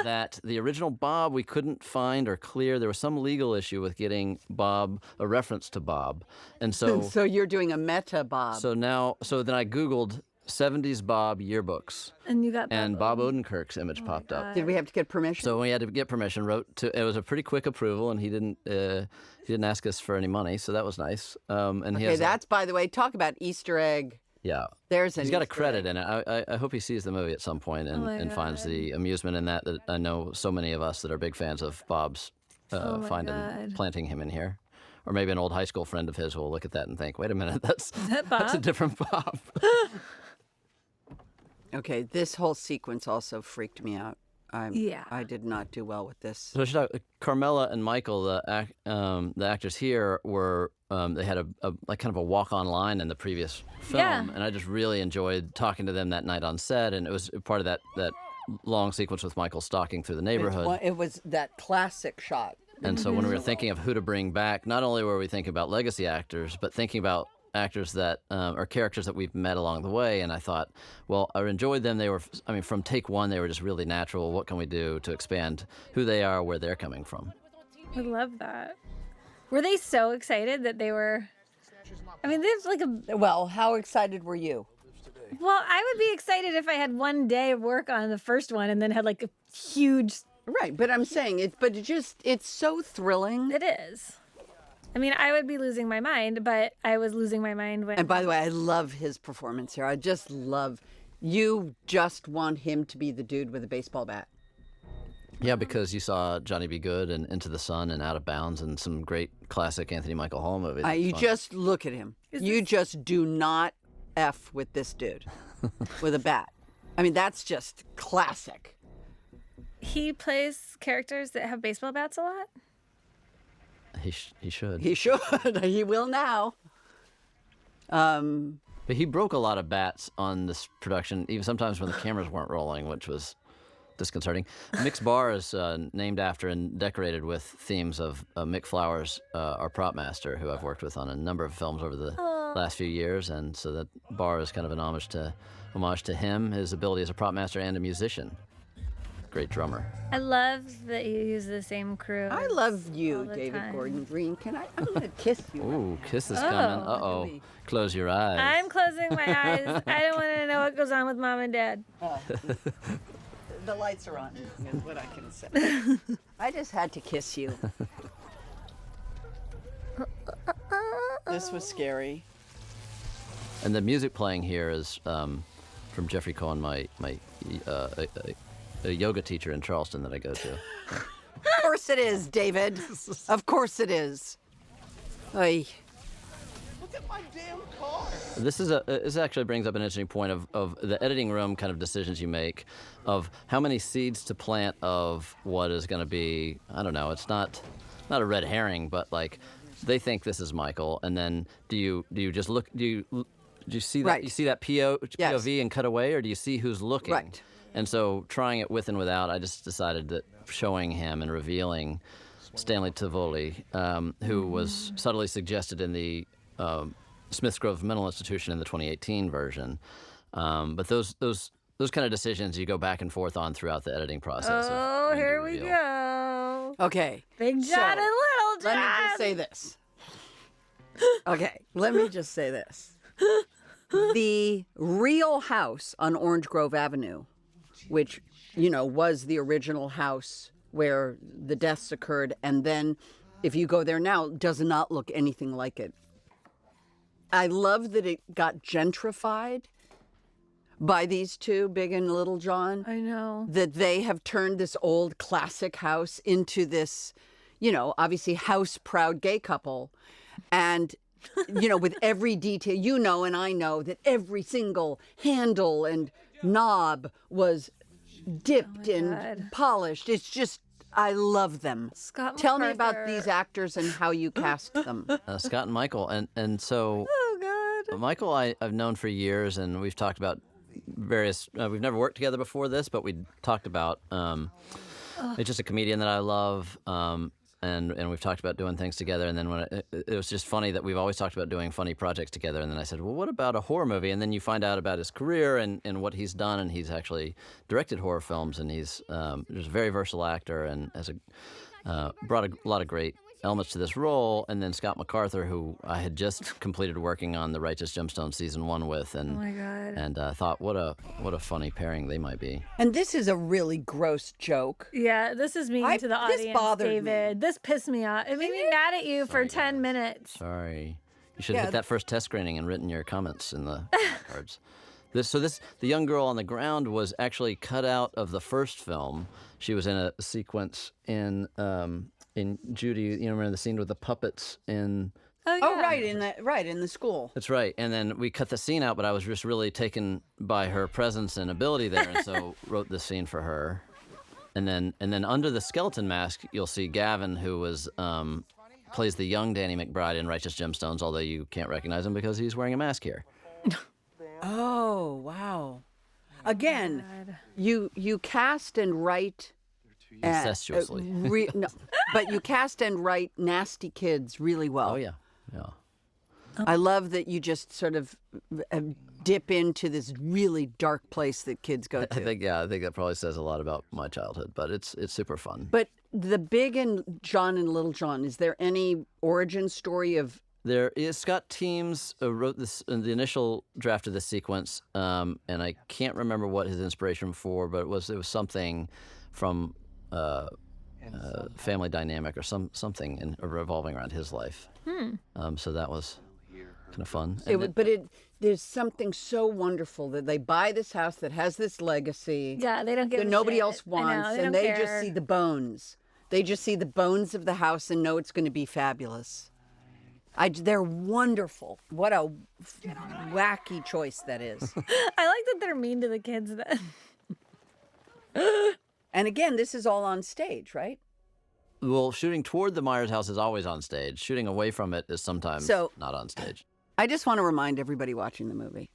That the original Bob we couldn't find or clear. There was some legal issue with getting Bob, a reference to Bob, and so So you're doing a meta Bob. so then I Googled 70s Bob yearbooks, And you got and Bob Odenkirk's image popped up. Did we have to get permission? So we had to get permission. It was a pretty quick approval, and he didn't ask us for any money, so that was nice. And he Okay, has that's, by the way, talk about Easter egg. yeah. There's an He's got a Easter credit egg. in it. I hope he sees the movie at some point and, my and finds God. the amusement in that I know so many of us that are big fans of Bob's Oh my find God. and planting him in here. Or maybe an old high school friend of his will look at that and think, wait a minute, that's that that's a Bob? different Bob. Okay, this whole sequence also freaked me out. Yeah. I did not do well with this. So Carmela and Michael, the actors here, were they had a like kind of a walk-on line in the previous film, Yeah. and I just really enjoyed talking to them that night on set, and it was part of that long sequence with Michael stalking through the neighborhood. It was that classic shot. And so when we were thinking of who to bring back, not only were we thinking about legacy actors, but thinking about actors that are characters that we've met along the way. And I thought, well, I enjoyed them. They were, I mean, from take one, they were just really natural. What can we do to expand who they are, where they're coming from? I love that. Were they so excited that they were? I mean, there's like a. Well, how excited were you? Well, I would be excited if I had one day of work on the first one and then had like a huge. Right, but I'm saying it's so thrilling. It is. I mean, I would be losing my mind, but I was losing my mind when. And by the way, I love his performance here. I just love, you just want him to be the dude with a baseball bat. Yeah, because you saw Johnny Be Good and Into the Sun and Out of Bounds and some great classic Anthony Michael Hall movies. You It's fun. just look at him. You just do not F with this dude with a bat. I mean, that's just classic. He plays characters that have baseball bats a lot. He should. He should. He will now. But he broke a lot of bats on this production, even sometimes when the cameras weren't rolling, which was disconcerting. Mick's Bar is named after and decorated with themes of Mick Flowers, our prop master, who I've worked with on a number of films over the last few years, and so that bar is kind of an homage to him, his ability as a prop master and a musician. Great drummer. I love that you use the same crew. I as love all you, the David time. Gordon Green. I'm going to kiss you. Ooh, kiss is coming. Uh-oh. Really? Close your eyes. I'm closing my eyes. I don't want to know what goes on with mom and dad. The lights are on, is what I can say. I just had to kiss you. This was scary. And the music playing here is from Jeffrey Cohen, my a yoga teacher in Charleston that I go to. Of course it is, David. Of course it is. Oy. Look at my damn car. This actually brings up an interesting point of the editing room kind of decisions you make, of how many seeds to plant of what is going to be. I don't know. It's not a red herring, but like they think this is Michael, and then do you just look? Do you see that? Right. You see that POV and cut away, or do you see who's looking? Right. And so trying it with and without, I just decided that showing him and revealing Stanley Tivoli, who was subtly suggested in the Smiths Grove Mental Institution in the 2018 version. But those kind of decisions you go back and forth on throughout the editing process. of Oh, when to here we reveal. go. Okay. Big So, John and Little John. Let me just say this. Okay, let me just say this. The real house on Orange Grove Avenue, which, was the original house where the deaths occurred, and then if you go there now, does not look anything like it. I love that it got gentrified by these two, Big and Little John. I know. That they have turned this old classic house into this, obviously house-proud gay couple. And, with every detail, and I know that every single handle and knob was dipped and God. polished. It's just, I love them. Scott Tell me about MacArthur. these actors and how you cast them. Scott and Michael, and so Oh, God. Michael I've known for years, and we've talked about various. We've never worked together before this, but we talked about. It's just a comedian that I love, and we've talked about doing things together. And then when it was just funny that we've always talked about doing funny projects together. And then I said, well, what about a horror movie? And then you find out about his career and what he's done, and he's actually directed horror films, and he's a very versatile actor and has brought a lot of great elements to this role, and then Scott MacArthur, who I had just completed working on The Righteous Gemstones season 1 with, and Oh my God. and thought what a funny pairing they might be. And this is a really gross joke. Yeah, this is mean I- to the this audience, bothered me. David. This pissed me off. It made me mad at you for 10 minutes. Sorry, you should have Yeah. hit that first test screening and written your comments in the cards. The young girl on the ground was actually cut out of the first film. She was in a sequence in Judy. You know, remember the scene with the puppets in. Oh, right in the school. That's right. And then we cut the scene out, but I was just really taken by her presence and ability there, and so wrote the scene for her. And then under the skeleton mask, you'll see Gavin, who was plays the young Danny McBride in Righteous Gemstones, although you can't recognize him because he's wearing a mask here. Oh, wow. Again, you cast and write Incestuously. no, but you cast and write nasty kids really well. Oh yeah, yeah. I love that you just sort of dip into this really dark place that kids go to. I think that probably says a lot about my childhood, but it's super fun. But the Big and John and Little John, is there any origin story of? There is Scott Teems wrote this in the initial draft of this sequence, and I can't remember what his inspiration for, but it was something from Family Dynamic or something revolving around his life. So that was kind of fun. There's something so wonderful that they buy this house that has this legacy. Yeah, they don't give that a nobody shit. else I wants, know, and they don't just care. see the bones. They just see the bones of the house and know it's going to be fabulous. They're wonderful. What a wacky choice that is. I like that they're mean to the kids then. And again, this is all on stage, right? Well, shooting toward the Myers house is always on stage. Shooting away from it is sometimes not on stage. I just want to remind everybody watching the movie,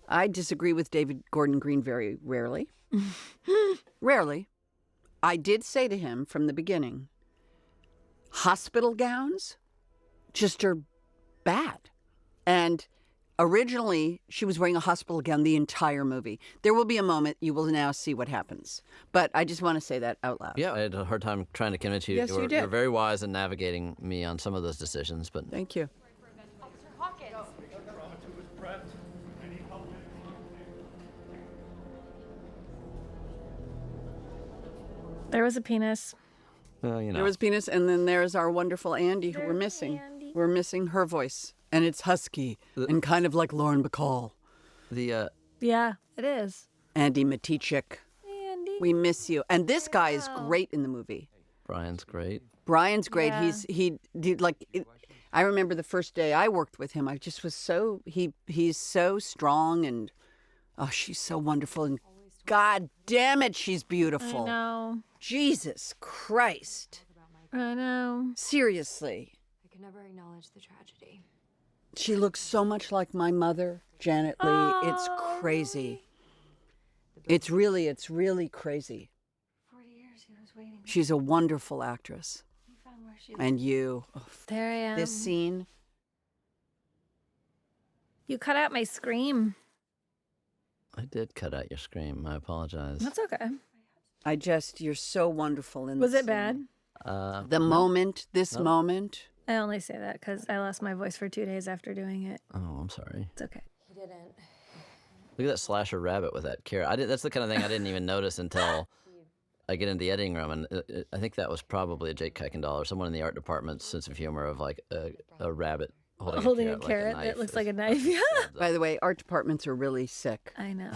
I disagree with David Gordon Green very rarely. Rarely. I did say to him from the beginning, hospital gowns just are bad. And originally, she was wearing a hospital gown the entire movie. There will be a moment you will now see what happens. But I just want to say that out loud. Yeah, I had a hard time trying to convince you. Yes, you did. You're very wise in navigating me on some of those decisions, but Thank you. There was a penis. well, you know. There was penis, and then there's our wonderful Andy, who we're missing. Andy. We're missing her voice, and it's husky and kind of like Lauren Bacall. the Yeah, it is. Andy Matichik, Andy. we miss you. And this guy is great in the movie. Brian's great. Brian's great. Yeah. He did like. I remember the first day I worked with him. I just was so he's so strong, and oh, she's so wonderful, and God damn it, she's beautiful. I know. Jesus Christ. I know. Seriously. I could never acknowledge the tragedy. She looks so much like my mother, Janet Lee. It's crazy. It's really crazy. 40 years he was waiting. She's a wonderful actress. He found where she And you, oh, There I am. this scene. You cut out my scream. I did cut out your scream. I apologize. That's okay. You're so wonderful in Was this it bad? The moment, this moment. I only say that because I lost my voice for 2 days after doing it. Oh, I'm sorry. It's okay. He didn't. Look at that slasher rabbit with that carrot. That's the kind of thing I didn't even notice until I get into the editing room, and I think that was probably a Jake Kuykendall or someone in the art department's sense of humor of like a rabbit holding A carrot like that looks like a is- knife. Yeah. By the way, art departments are really sick. I know.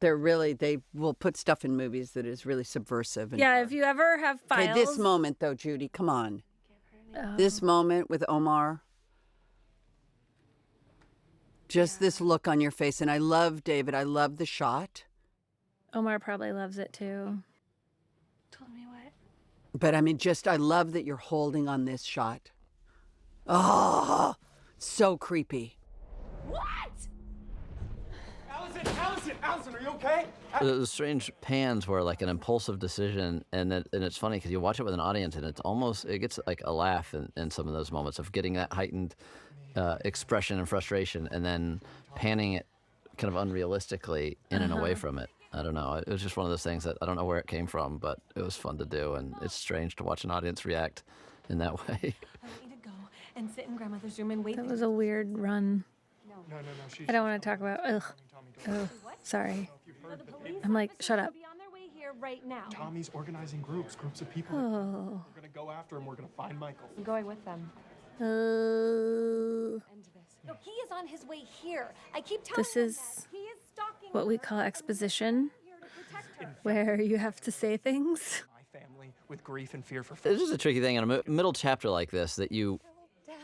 They will put stuff in movies that is really subversive. And, Yeah, if you ever have files. Okay, this moment though, Judy, come on. Oh. This moment with Omar. Just this look on your face. And I love, David, I love the shot. Omar probably loves it too. Told me what? But I mean, I love that you're holding on this shot. Oh, so creepy. Allison, are you okay? The strange pans were like an impulsive decision, and it's funny because you watch it with an audience, and it gets like a laugh in some of those moments of getting that heightened expression and frustration, and then panning it kind of unrealistically in and away from it. I don't know. It was just one of those things that I don't know where it came from, but it was fun to do, and it's strange to watch an audience react in that way. I want you to go and sit in grandmother's room and wait. That was a weird run. No. I don't want to talk about. Ugh. Oh, sorry. I'm like, shut up. Be on their way here right now. Tommy's organizing groups of people. Oh. We're gonna go after him. We're gonna find Michael. I'm going with them. Oh. End this. No, he is on his way here. I keep telling This them is that. He is stalking what we her. call exposition, Here to protect her. where you have to say things. My family with grief and fear for. This is a tricky thing in a middle chapter like this that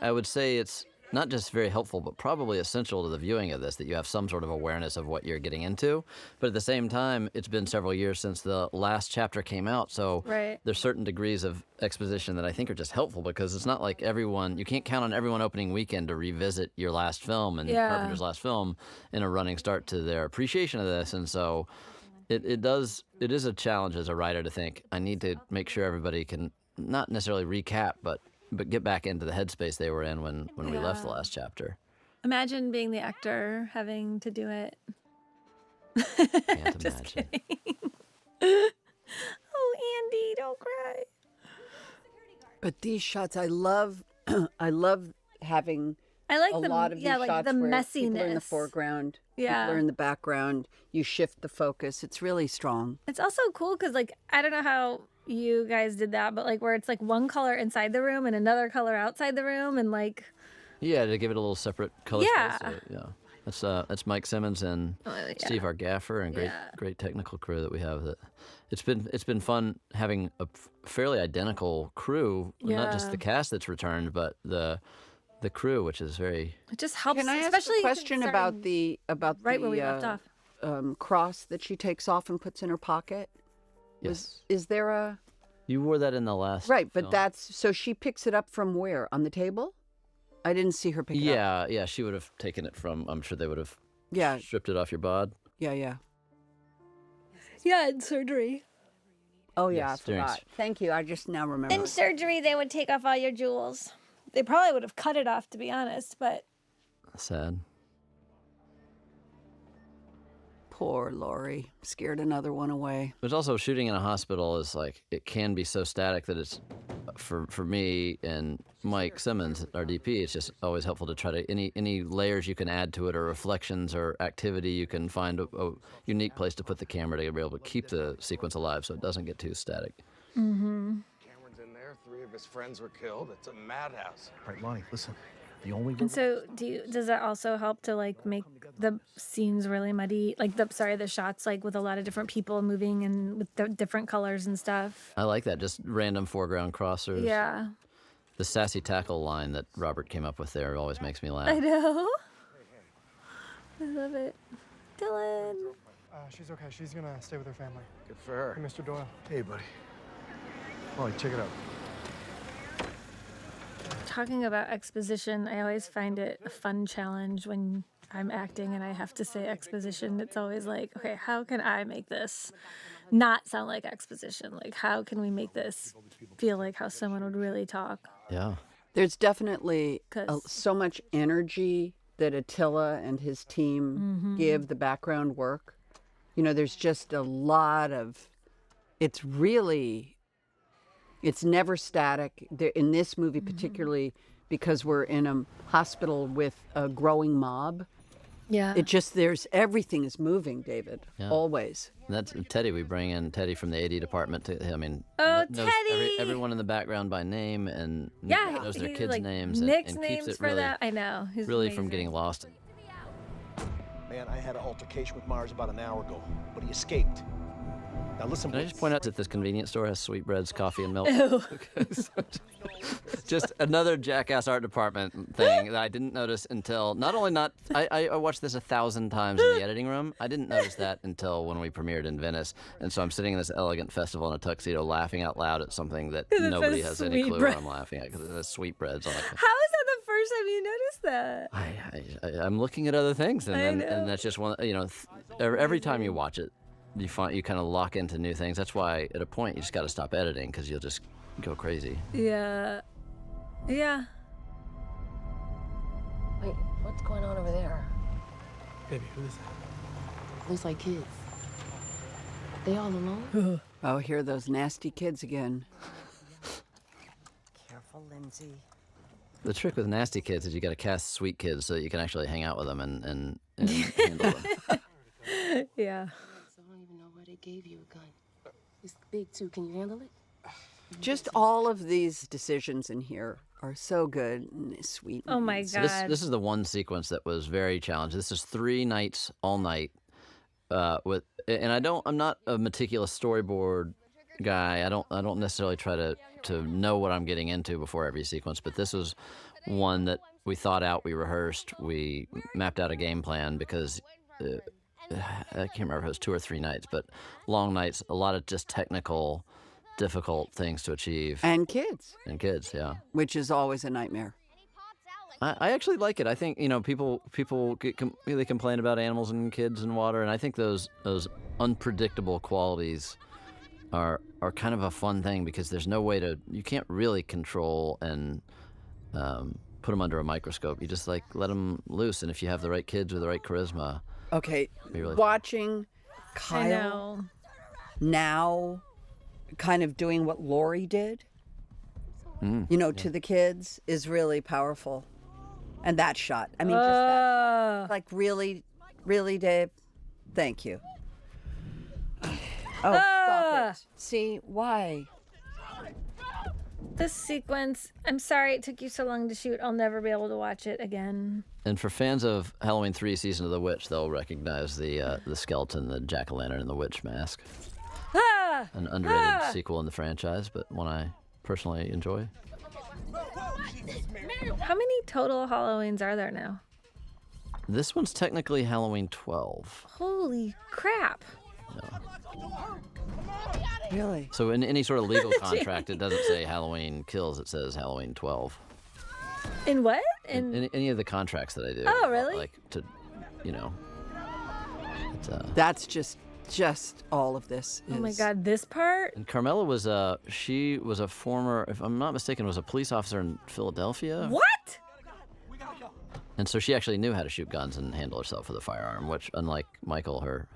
I would say it's not just very helpful, but probably essential to the viewing of this, that you have some sort of awareness of what you're getting into. But at the same time, it's been several years since the last chapter came out, so Right. there's certain degrees of exposition that I think are just helpful, because it's not like you can't count on everyone opening weekend to revisit your last film and Yeah. Carpenter's last film in a running start to their appreciation of this. And so it is a challenge as a writer to think, I need to make sure everybody can not necessarily recap, but get back into the headspace they were in when we left the last chapter. Imagine being the actor having to do it. Can't Just imagine. kidding. Oh, Andy, don't cry. But these shots, I love, I love having I like a the lot of these like shots the where messiness. people are in the foreground, Yeah. people are in the background. You shift the focus. It's really strong. It's also cool because, like, I don't know how you guys did that, but like where it's like one color inside the room and another color outside the room, and like, Yeah, to give it a little separate color Yeah. space. Yeah. That's Mike Simmons and yeah. Steve, our gaffer, and Yeah. great technical crew that we have. That it's been fun having a fairly identical crew, not just Yeah. the cast that's returned, but the crew, which is very. it just helps. Can I ask especially a question about the right where we left off. cross that she takes off and puts in her pocket? Yes. Is there a You wore that in the last. right? But film. that's so she picks it up from where, on the table? I didn't see her pick it up. Yeah, she would have taken it from. I'm sure they would have Yeah, stripped it off your bod. yeah. Yeah, in surgery. Oh yeah, Yes, I during forgot. Thank you. I just now remember. In surgery, they would take off all your jewels. They probably would have cut it off, to be honest, but Sad. Poor Lori, scared another one away. There's also shooting in a hospital is like it can be so static that it's for me and Mike Simmons, our DP. It's just always helpful to try to any layers you can add to it or reflections or activity you can find a unique place to put the camera to be able to keep the sequence alive so it doesn't get too static. Cameron's in there. 3 of his friends were killed. It's a madhouse. All right, Lonnie, listen. The only and so does that also help to like make the scenes really muddy? Like the shots like with a lot of different people moving and with the different colors and stuff. I like that, just random foreground crossers. Yeah, The sassy tackle line that Robert came up with there always makes me laugh. I know. I love it. Dylan. She's okay. She's gonna stay with her family. Good for her. Hey, Mr. Doyle. Hey, buddy. Lonnie, check it out. Talking about exposition, I always find it a fun challenge when I'm acting and I have to say exposition. It's always like, okay, how can I make this not sound like exposition? Like, how can we make this feel like how someone would really talk? Yeah. There's definitely 'Cause- so much energy that Attila and his team give the background work. You know, there's just a lot of. It's never static. In this movie, particularly because we're in a hospital with a growing mob, Yeah. everything is moving, David, Yeah. always. And that's Teddy. We bring in Teddy from the AD department. Knows Teddy! everyone in the background by name and Yeah, knows their he, kids' like, names Nick's and names keeps it for really, that. I know. He's really from amazing. getting lost. Man, I had an altercation with Mars about an hour ago, but he escaped. Now listen, Can I just point out that this convenience store has sweetbreads, coffee, and milk? Ew. Just another jackass art department thing that I didn't notice until I watched this 1,000 times in the editing room. I didn't notice that until when we premiered in Venice, and so I'm sitting in this elegant festival in a tuxedo, laughing out loud at something that it nobody says has any clue what sweetbread. I'm laughing at because it has sweetbreads on it. How is that the first time you noticed that? I'm looking at other things, and I then know. and that's just one. Every time you watch it, you kind of lock into new things. That's why at a point you just got to stop editing because you'll just go crazy. Yeah. Yeah. Wait, what's going on over there? Baby, who is that? Looks like kids. They all alone? Oh, here are those nasty kids again. Careful Lindsay. The trick with nasty kids is you got to cast sweet kids so that you can actually hang out with them and handle them. Yeah. I don't even know why they gave you a gun. It's big too. Can you handle it? Just all of these decisions in here are so good and sweet. Oh my So God. this is the one sequence that was very challenging. This is 3 nights, all night, I'm not a meticulous storyboard guy. I don't necessarily try to know what I'm getting into before every sequence, but this was one that we thought out, we rehearsed, we mapped out a game plan because I can't remember if it was 2 or 3 nights, but long nights, a lot of just technical, difficult things to achieve. And kids, Yeah. which is always a nightmare. I actually like it. I think people really complain about animals and kids and water, and I think those unpredictable qualities are kind of a fun thing because there's no way you can't really control and put them under a microscope. You just let them loose, and if you have the right kids with the right charisma, Okay, really watching I Kyle know. now kind of doing what Lori did, to the kids is really powerful. And that shot, I mean, just that shot. Like, really, really, Dave? Thank you. Oh, stop it. See, why? This sequence, I'm sorry it took you so long to shoot. I'll never be able to watch it again. and for fans of Halloween 3: Season of the Witch, they'll recognize the skeleton, the jack-o'-lantern, and the witch mask. Ah! An underrated sequel in the franchise, but one I personally enjoy. How many total Halloweens are there now? This one's technically Halloween 12. Holy crap. Really? So in any sort of legal contract, it doesn't say Halloween Kills, it says Halloween 12. In what? In any of the contracts that I do. Oh, really? Like to, it's, That's just all of this is. Oh my God, this part? and Carmela was a former, if I'm not mistaken, was a police officer in Philadelphia. What? And so she actually knew how to shoot guns and handle herself with a firearm, which, unlike Michael, her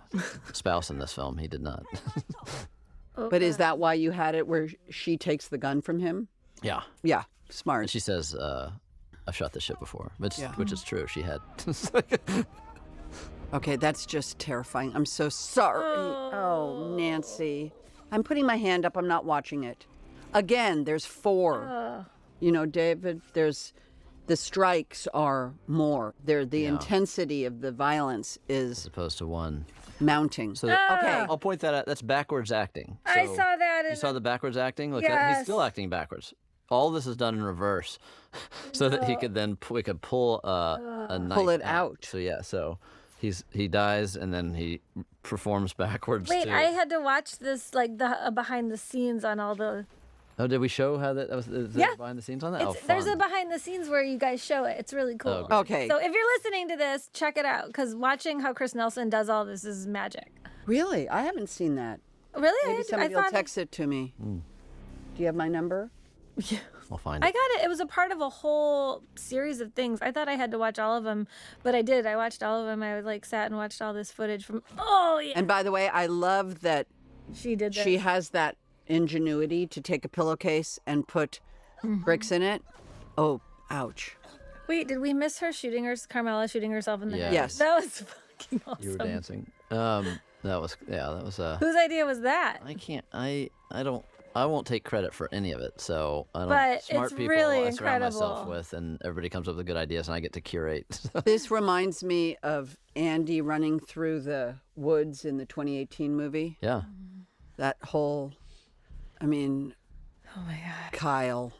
spouse in this film, he did not. But is that why you had it where she takes the gun from him? Yeah. Yeah, And smart. she says, I've shot this shit before, which is true. She had. Okay, that's just terrifying. I'm so sorry. Oh, Nancy. I'm putting my hand up. I'm not watching it. Again, there's 4. David, the strikes are more. The intensity of the violence As is opposed to 1. mounting. So okay. I'll point that out. That's backwards acting. I So saw that in You saw the backwards acting? Look, Yes. he's still acting backwards. All this is done in reverse, so that he could then we could pull a knife Pull it out. So so he dies and then he performs backwards. Wait, too. I had to watch this like the behind the scenes on all the. Oh, did we show how that was? Is there Yeah. behind the scenes on that? Oh, There's a fun. behind the scenes where you guys show it. It's really cool. Oh, great. Okay. So if you're listening to this, check it out because watching how Chris Nelson does all this is magic. Really? I haven't seen that. Really? Maybe somebody I will thought text it to me. Do you have my number? I'll find I it. got it. It was a part of a whole series of things. I thought I had to watch all of them, but I did. I watched all of them. I sat and watched all this footage from. Oh yeah. And by the way, I love that She did this. she has that ingenuity to take a pillowcase and put bricks in it. Oh, ouch. Wait, did we miss her shooting Carmela shooting herself in the head? Yes. That was fucking awesome. You were dancing. That was Whose idea was that? I can't. I won't take credit for any of it. So I don't. But Smart it's people really I surround myself incredible. with, and everybody comes up with good ideas, and I get to curate. This reminds me of Andy running through the woods in the 2018 movie. Yeah. That whole, I mean, Oh my God. Kyle.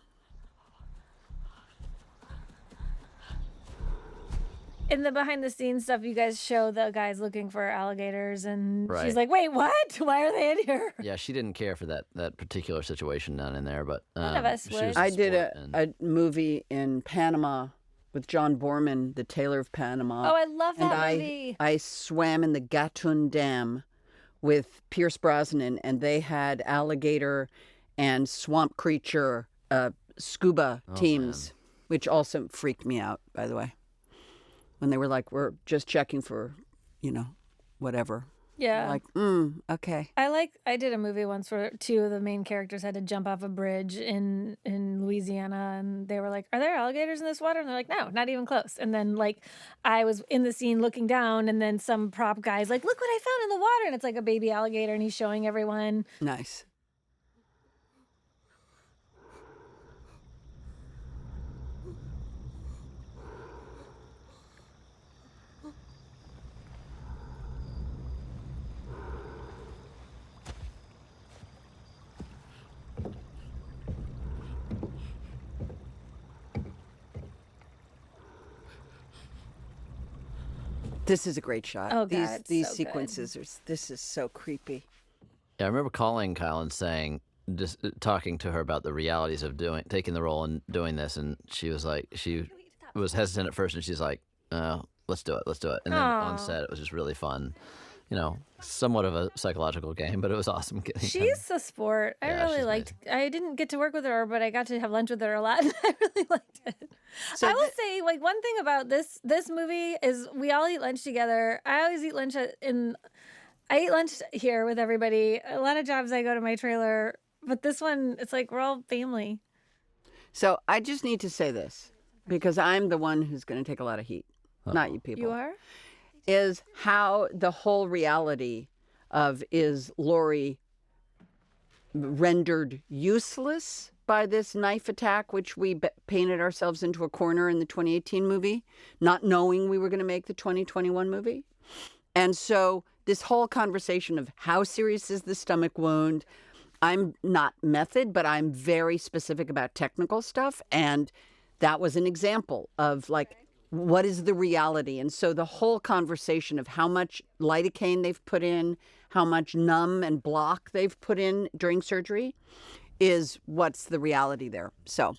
In the behind the scenes stuff, you guys show the guys looking for alligators, and Right. she's like, "Wait, what? Why are they in here?" Yeah, she didn't care for that particular situation down in there, but None of us she would. was I did sport, and- a movie in Panama with John Borman, The Tailor of Panama. Oh, I love and that movie. I swam in the Gatun Dam with Pierce Brosnan, and they had alligator and swamp creature scuba teams, which also freaked me out, by the way. When they were like, we're just checking for, whatever. Yeah. Like, okay. I did a movie once where two of the main characters had to jump off a bridge in Louisiana, and they were like, "Are there alligators in this water?" And they're like, "No, not even close." And then like I was in the scene looking down, and then some prop guy's like, "Look what I found in the water!" And it's like a baby alligator, and he's showing everyone. Nice. This is a great shot. Oh, God, it's these so good. sequences this is so creepy. Yeah, I remember calling Kyle and saying, just talking to her about the realities of taking the role and doing this, and she was like, she was hesitant at first, and she's like, let's do it. And then on set, it was just really fun. You know, somewhat of a psychological game, but it was awesome. She's a sport. I Yeah, really she's liked. I didn't get to work with her, but I got to have lunch with her a lot, and I really liked it. So I will say, like, one thing about this movie is we all eat lunch together. I always eat lunch I eat lunch here with everybody. A lot of jobs I go to my trailer, but this one, it's like we're all family. So I just need to say this because I'm the one who's going to take a lot of heat, not you people. You are? Is how the whole reality of is Laurie rendered useless by this knife attack, which we painted ourselves into a corner in the 2018 movie, not knowing we were going to make the 2021 movie. And so this whole conversation of how serious is the stomach wound, I'm not method, but I'm very specific about technical stuff. And that was an example of like, what is the reality? And so the whole conversation of how much lidocaine they've put in, how much numb and block they've put in during surgery is what's the reality there. So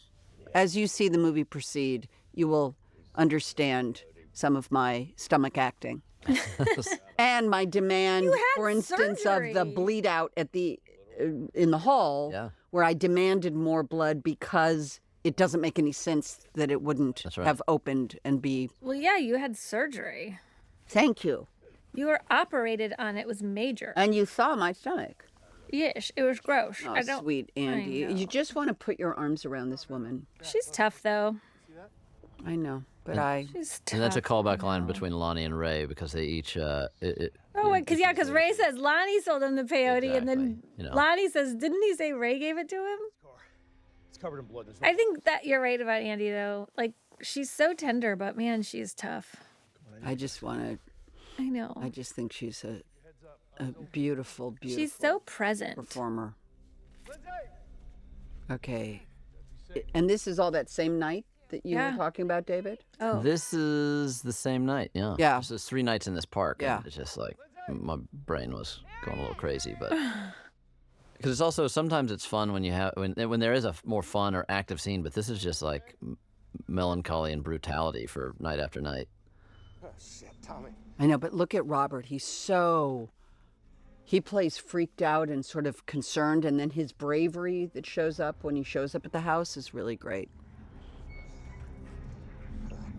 as you see the movie proceed, you will understand some of my stomach acting and my demand, for instance, surgery. of the bleed out at in the hall where I demanded more blood because it doesn't make any sense that it wouldn't have opened and be. Well, yeah, you had surgery. Thank you. You were operated on. It was major. And you saw my stomach. Yes, it was gross. Oh, I don't. sweet Andy. I know. You just want to put your arms around this woman. She's tough, though. I know, but She's tough. And that's a callback line between Lonnie and Ray because they each. Because Ray says Lonnie sold him the peyote, and then you know. Lonnie says, didn't he say Ray gave it to him? It's covered in blood. I think that you're right about Andy, though. Like, she's so tender, but man, she's tough. I just want to. I know. I just think she's a beautiful, beautiful. She's so present. Performer. Okay, and this is all that same night that you were talking about, David. Oh, This is the same night, yeah. Yeah. This is 3 nights in this park. Yeah. And it's just like, my brain was going a little crazy, but. Because it's also, sometimes it's fun when you have, when there is a more fun or active scene, but this is just like melancholy and brutality for night after night. Oh, shit, Tommy. I know, but look at Robert. He plays freaked out and sort of concerned, and then his bravery that shows up when he shows up at the house is really great.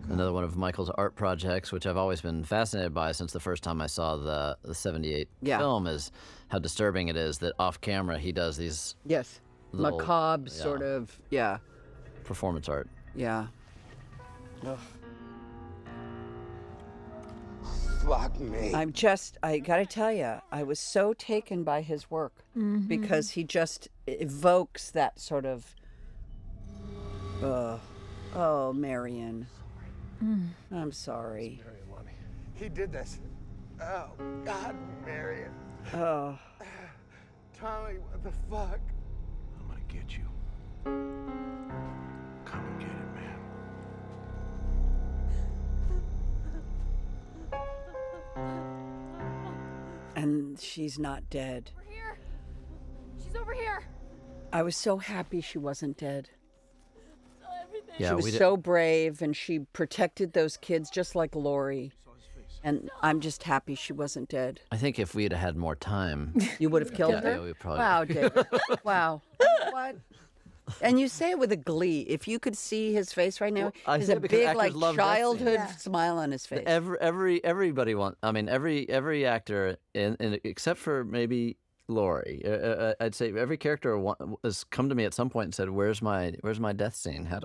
Another one of Michael's art projects, which I've always been fascinated by since the first time I saw the 78 film, is how disturbing it is that off camera he does these little, macabre sort of, performance art. Yeah. Ugh. Fuck me. I gotta tell you, I was so taken by his work because he just evokes that sort of, oh, Marion. I'm sorry. He did this. Oh, God, Marion. Oh. Tommy, what the fuck? I'm gonna get you. Come and get it, man. And she's not dead. Over here. She's over here. I was so happy she wasn't dead. Yeah, She was so brave, and she protected those kids just like Laurie. And I'm just happy she wasn't dead. I think if we had had more time. You would have killed her? Yeah, we probably. Wow, David. Wow. What? And you say it with a glee. If you could see his face right now, Well, I there's say a it because big, actors like, love that scene. childhood smile on his face. Everybody wants. I mean, every actor, except for maybe Laurie, I'd say every character has come to me at some point and said, "Where's my death scene? How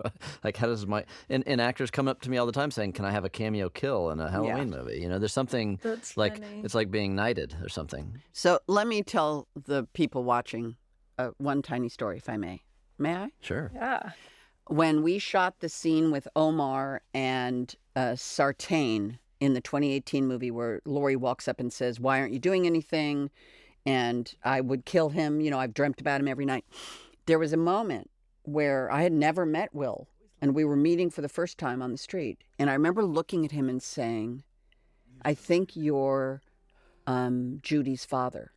does my?" And actors come up to me all the time saying, "Can I have a cameo kill in a Halloween movie?" You know, there's something That's like funny. it's like being knighted or something. So let me tell the people watching one tiny story, if I may. May I? Sure. Yeah. When we shot the scene with Omar and Sartain in the 2018 movie where Laurie walks up and says, "Why aren't you doing anything?" And I would kill him. You know, I've dreamt about him every night. There was a moment where I had never met Will, and we were meeting for the first time on the street. And I remember looking at him and saying, "I think you're Judy's father.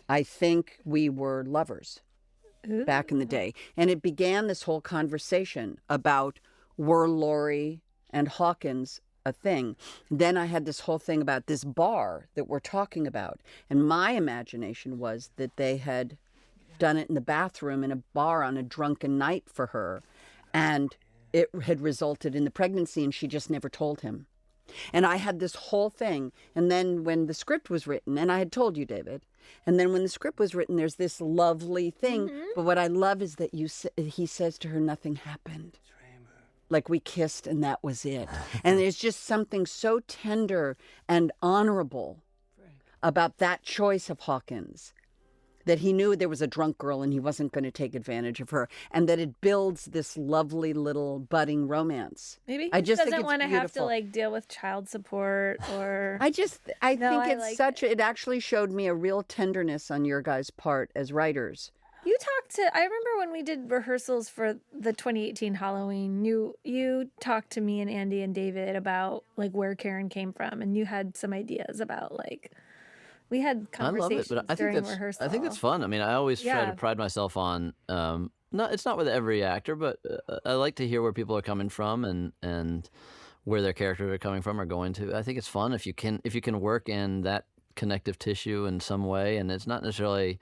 I think we were lovers back in the day." And it began this whole conversation about, were Laurie and Hawkins a thing? Then I had this whole thing about this bar that we're talking about. And my imagination was that they had done it in the bathroom in a bar on a drunken night for her. And it had resulted in the pregnancy, and she just never told him. And I had this whole thing. And then when the script was written, and I had told you, David, and then when the script was written, there's this lovely thing. But what I love is that he says to her, "Nothing happened. Like, we kissed and that was it." And there's just something so tender and honorable about that choice of Hawkins, that he knew there was a drunk girl and he wasn't going to take advantage of her, and that it builds this lovely little budding romance. Maybe he I just think doesn't it's want to have to beautiful. like deal with child support or. I think it's like such it actually showed me a real tenderness on your guys' part as writers. You talked to. I remember when we did rehearsals for the 2018 Halloween. You talked to me and Andy and David about like where Karen came from, and you had some ideas about like. We had I love conversations it, but I think during that's rehearsal. I think it's fun. I mean, I always try Yeah. to pride myself on. It's not with every actor, but I like to hear where people are coming from and where their characters are coming from or going to. I think it's fun if you can work in that connective tissue in some way, and it's not necessarily.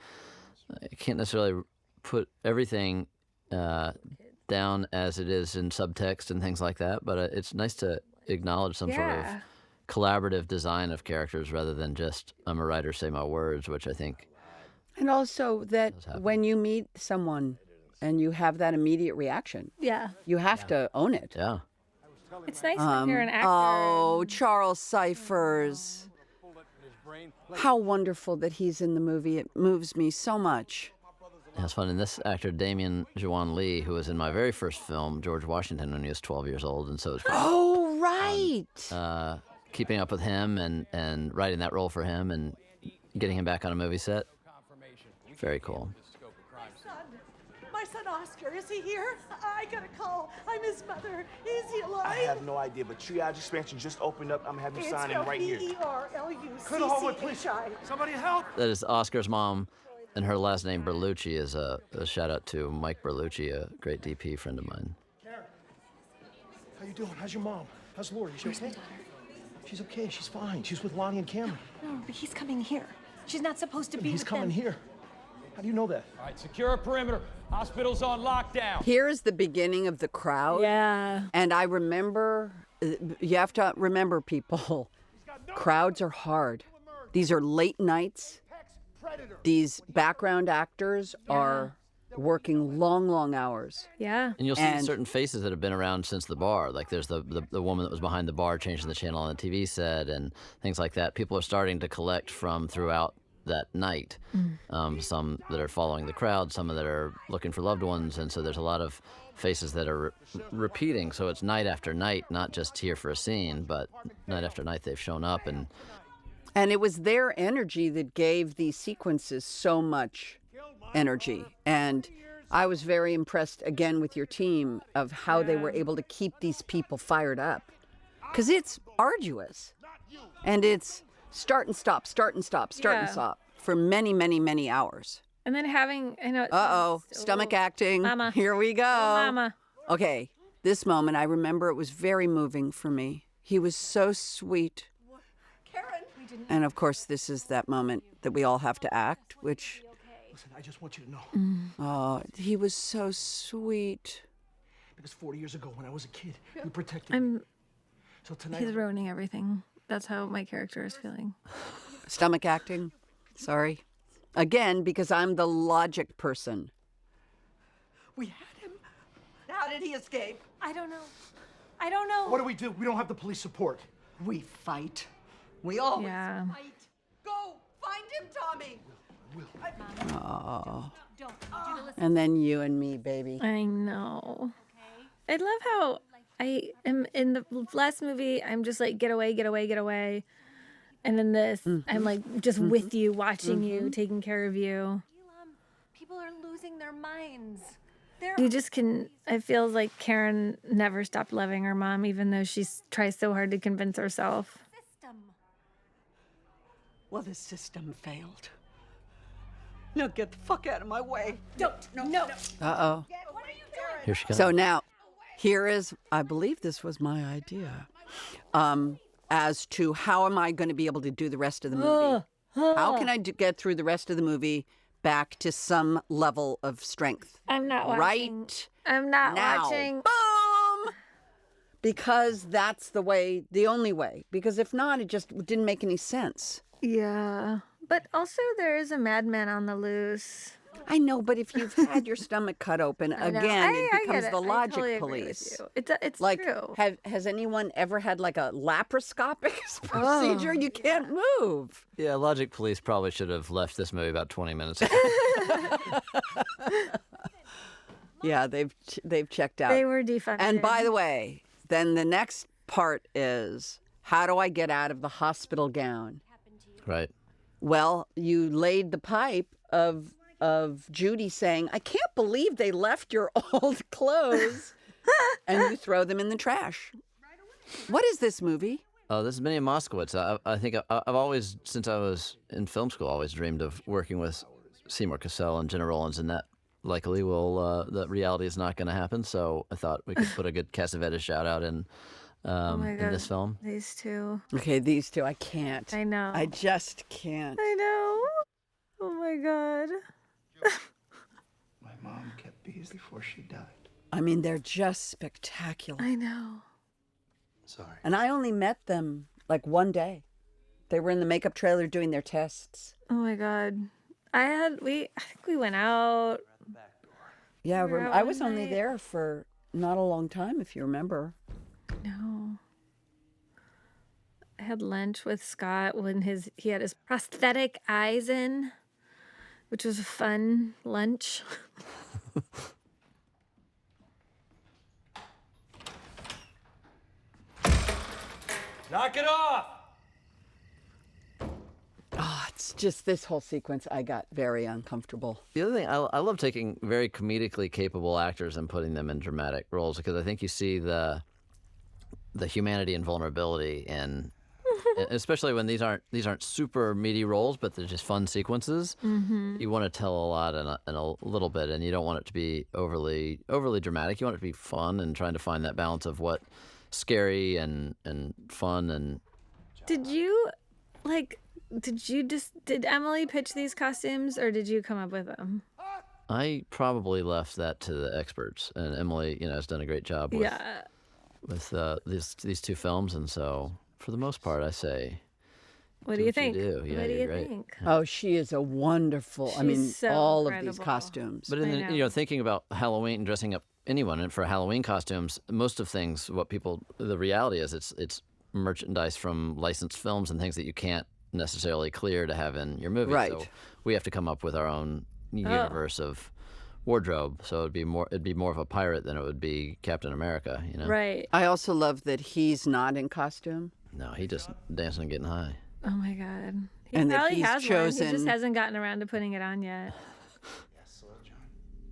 I can't necessarily put everything down as it is in subtext and things like that, but it's nice to acknowledge some sort of Yeah. collaborative design of characters rather than just I'm a writer, say my words, which I think. And also that when you meet someone and you have that immediate reaction, Yeah. you have to own it. Yeah. It's nice when you're an actor. Oh, Charles Cyphers. How wonderful that he's in the movie. It moves me so much. Yeah, it's fun. And this actor, Damian Jawan Lee, who was in my very first film, George Washington, when he was 12 years old. And so it's Oh, right. keeping up with him and writing that role for him and getting him back on a movie set. Very cool. My son Oscar, is he here? I got a call. I'm his mother. Is he alive? I have no idea, but triage expansion just opened up. I'm having you sign in right here. Couldn't hold it, please. Somebody help! That is Oscar's mom, and her last name, Berlucci, is a shout out to Mike Berlucci, a great DP friend of mine. How you doing? How's your mom? How's Lori? Is she okay? She's okay. She's fine. She's with Lonnie and Cameron. No, but he's coming here. She's not supposed to be He's with coming them. here. How do you know that? All right, secure a perimeter. Hospital's on lockdown. Here's the beginning of the crowd. Yeah. And I remember, you have to remember, people, crowds are hard. These are late nights. These background actors are working long, long hours. Yeah. And you'll see certain faces that have been around since the bar. Like there's the woman that was behind the bar changing the channel on the TV set and things like that. People are starting to collect from throughout that night. Some that are following the crowd, some that are looking for loved ones. And so there's a lot of faces that are repeating. So it's night after night, not just here for a scene, but night after night they've shown up. And it was their energy that gave these sequences so much energy. And I was very impressed, again, with your team of how they were able to keep these people fired up. Because it's arduous. And it's start and stop, start and stop, start and stop for many, many, many hours. And then having, I know. Stomach acting. Mama. Here we go. Oh, mama. Okay, this moment, I remember it was very moving for me. He was so sweet. Karen, we didn't. And of course, this is that moment that we all have to act, which Listen, I just want you to know. Oh, he was so sweet. Because 40 years ago, when I was a kid, you protected me. So tonight, He's ruining everything. That's how my character is feeling. Stomach acting. Sorry. Again, because I'm the logic person. We had him. How did he escape? I don't know. I don't know. what do? We don't have the police support. We fight. We always Yeah. fight. Go find him, Tommy. Oh. And then you and me, baby. I know. I love how I am in the last movie. I'm just like, get away, get away, get away. And in this, I'm like just with you, watching you, taking care of you. People are losing their minds. You just can. It feels like Karen never stopped loving her mom, even though she tries so hard to convince herself. Well, the system failed. Now get the fuck out of my way. Don't. No. Uh-oh. What are you doing? Here she comes. So now, here is, I believe this was my idea, as to how am I going to be able to do the rest of the movie? How can I get through the rest of the movie back to some level of strength? I'm not watching. Right I'm not now. watching. Boom! Because that's the way, the only way. Because if not, it just didn't make any sense. Yeah. But also, there is a madman on the loose. I know, but if you've had your stomach cut open, I know. again, it I becomes get the it. logic I totally agree with police. you. It's Like, true. has anyone ever had like a laparoscopic procedure? You can't move. Yeah, Logic Police probably should have left this movie about 20 minutes ago. Yeah, they've checked out. They were defunded. And by the way, then the next part is, how do I get out of the hospital gown? Right. Well, you laid the pipe of Judy saying, I can't believe they left your old clothes, and you throw them in the trash. What is this movie? Oh, this is Minnie Moskowitz. I think I've always, since I was in film school, always dreamed of working with Seymour Cassell and Gena Rowlands, and that likely will, that reality is not going to happen. So I thought we could put a good Cassavetes shout out in this film. These two. Okay, these two, I can't. I know. I just can't. I know. Oh my God. My mom kept bees before she died. I mean, they're just spectacular. I know. Sorry. And I only met them like one day. They were in the makeup trailer doing their tests. Oh my God. I think we went out. Yeah, We were out I was one only night. there for not a long time, if you remember. No. I had lunch with Scott when he had his prosthetic eyes in, which was a fun lunch. Knock it off! Oh, it's just this whole sequence, I got very uncomfortable. The other thing, I love taking very comedically capable actors and putting them in dramatic roles, because I think you see the humanity and vulnerability in, especially when these aren't super meaty roles, but they're just fun sequences. Mm-hmm. You want to tell a lot in a little bit, and you don't want it to be overly dramatic. You want it to be fun, and trying to find that balance of what scary and fun and. Did Emily pitch these costumes, or did you come up with them? I probably left that to the experts, and Emily, has done a great job with these two films, and so for the most part, I say. What do you think? do. Yeah, what do you're you great. think? Oh, she is a wonderful. I She's mean, so all of these incredible. costumes. But thinking about Halloween and dressing up anyone and for Halloween costumes, most of things, the reality is it's merchandise from licensed films and things that you can't necessarily clear to have in your movie. Right. So we have to come up with our own universe of wardrobe. So it'd be more of a pirate than it would be Captain America. Right. I also love that he's not in costume. No, he just dancing and getting high. Oh my God. He And that probably he's has one. He chosen- just hasn't gotten around to putting it on yet.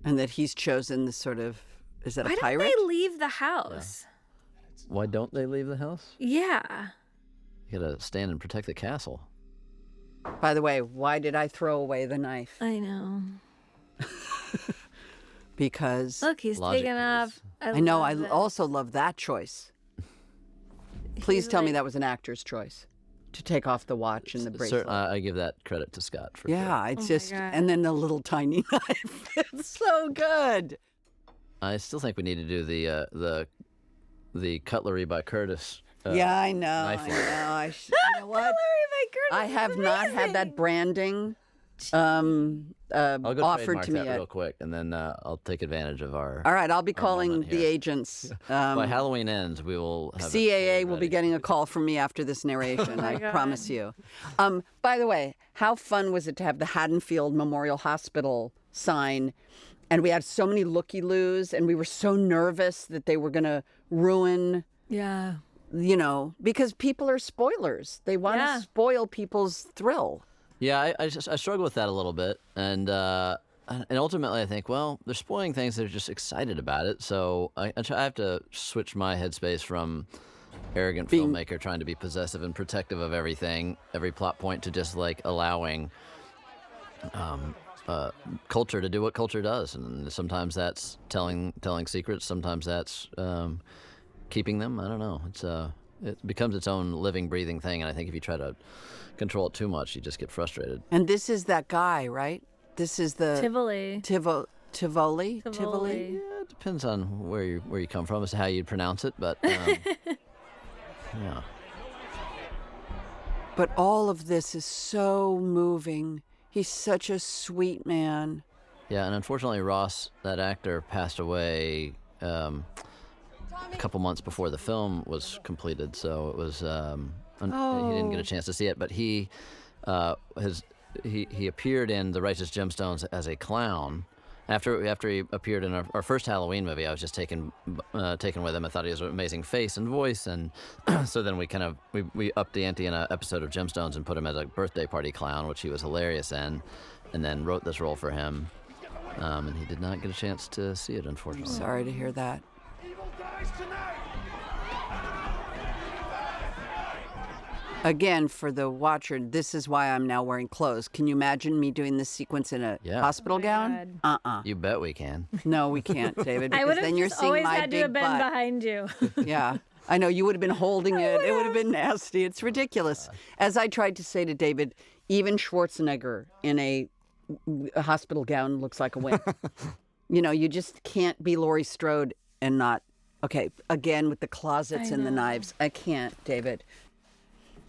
And that he's chosen this sort of, is that Why a pirate? don't they leave the house? Why don't they leave the house? Yeah. You gotta stand and protect the castle. By the way, why did I throw away the knife? I know. Because Look, he's Logic, taking off. I know, love I this. also love that choice. Please He's tell me like- that was an actor's choice. to take off the watch and the bracelet. I give that credit to Scott for Yeah, sure. it's just, and then the little tiny knife. It's so good. I still think we need to do the Cutlery by Curtis. Yeah, I know. knife I line. know. You know what? I have not had that branding I'll go offered trademark to me that yet. real quick, and then I'll take advantage of our. All right, I'll be our calling moment the here. agents. By Halloween ends, we will have CAA will be getting a call from me after this narration. I promise you. By the way, how fun was it to have the Haddonfield Memorial Hospital sign? And we had so many looky-loos, and we were so nervous that they were going to ruin. Yeah. You know, because people are spoilers. They want to spoil people's thrill. Yeah, I struggle with that a little bit, and ultimately I think, well, they're spoiling things. They're just excited about it, so I have to switch my headspace from arrogant filmmaker trying to be possessive and protective of everything, every plot point, to just like allowing culture to do what culture does, and sometimes that's telling secrets, sometimes that's keeping them. I don't know. It becomes its own living, breathing thing, and I think if you try to control it too much, you just get frustrated. And this is that guy, right? This is the Tivoli. Tivoli. Yeah, it depends on where you come from as to how you'd pronounce it, but yeah. But all of this is so moving. He's such a sweet man. Yeah, and unfortunately, Ross, that actor, passed away a couple months before the film was completed, so it was he didn't get a chance to see it. But he appeared in The Righteous Gemstones as a clown. After he appeared in our first Halloween movie, I was just taken with him. I thought he was an amazing face and voice, and so then we upped the ante in an episode of Gemstones and put him as a birthday party clown, which he was hilarious in, and then wrote this role for him, and he did not get a chance to see it, unfortunately. Sorry to hear that. Again, for the watcher, this is why I'm now wearing clothes. Can you imagine me doing this sequence in a hospital gown? You bet we can. No, we can't, David. I Because would have then you're just seeing always my had to big have been butt. behind you. Yeah, I know you would have been holding it. It would have been nasty. It's ridiculous. As I tried to say to David, even Schwarzenegger in a hospital gown looks like a wimp. You know, you just can't be Laurie Strode and not. Okay, again with the closets and the knives. I can't, David.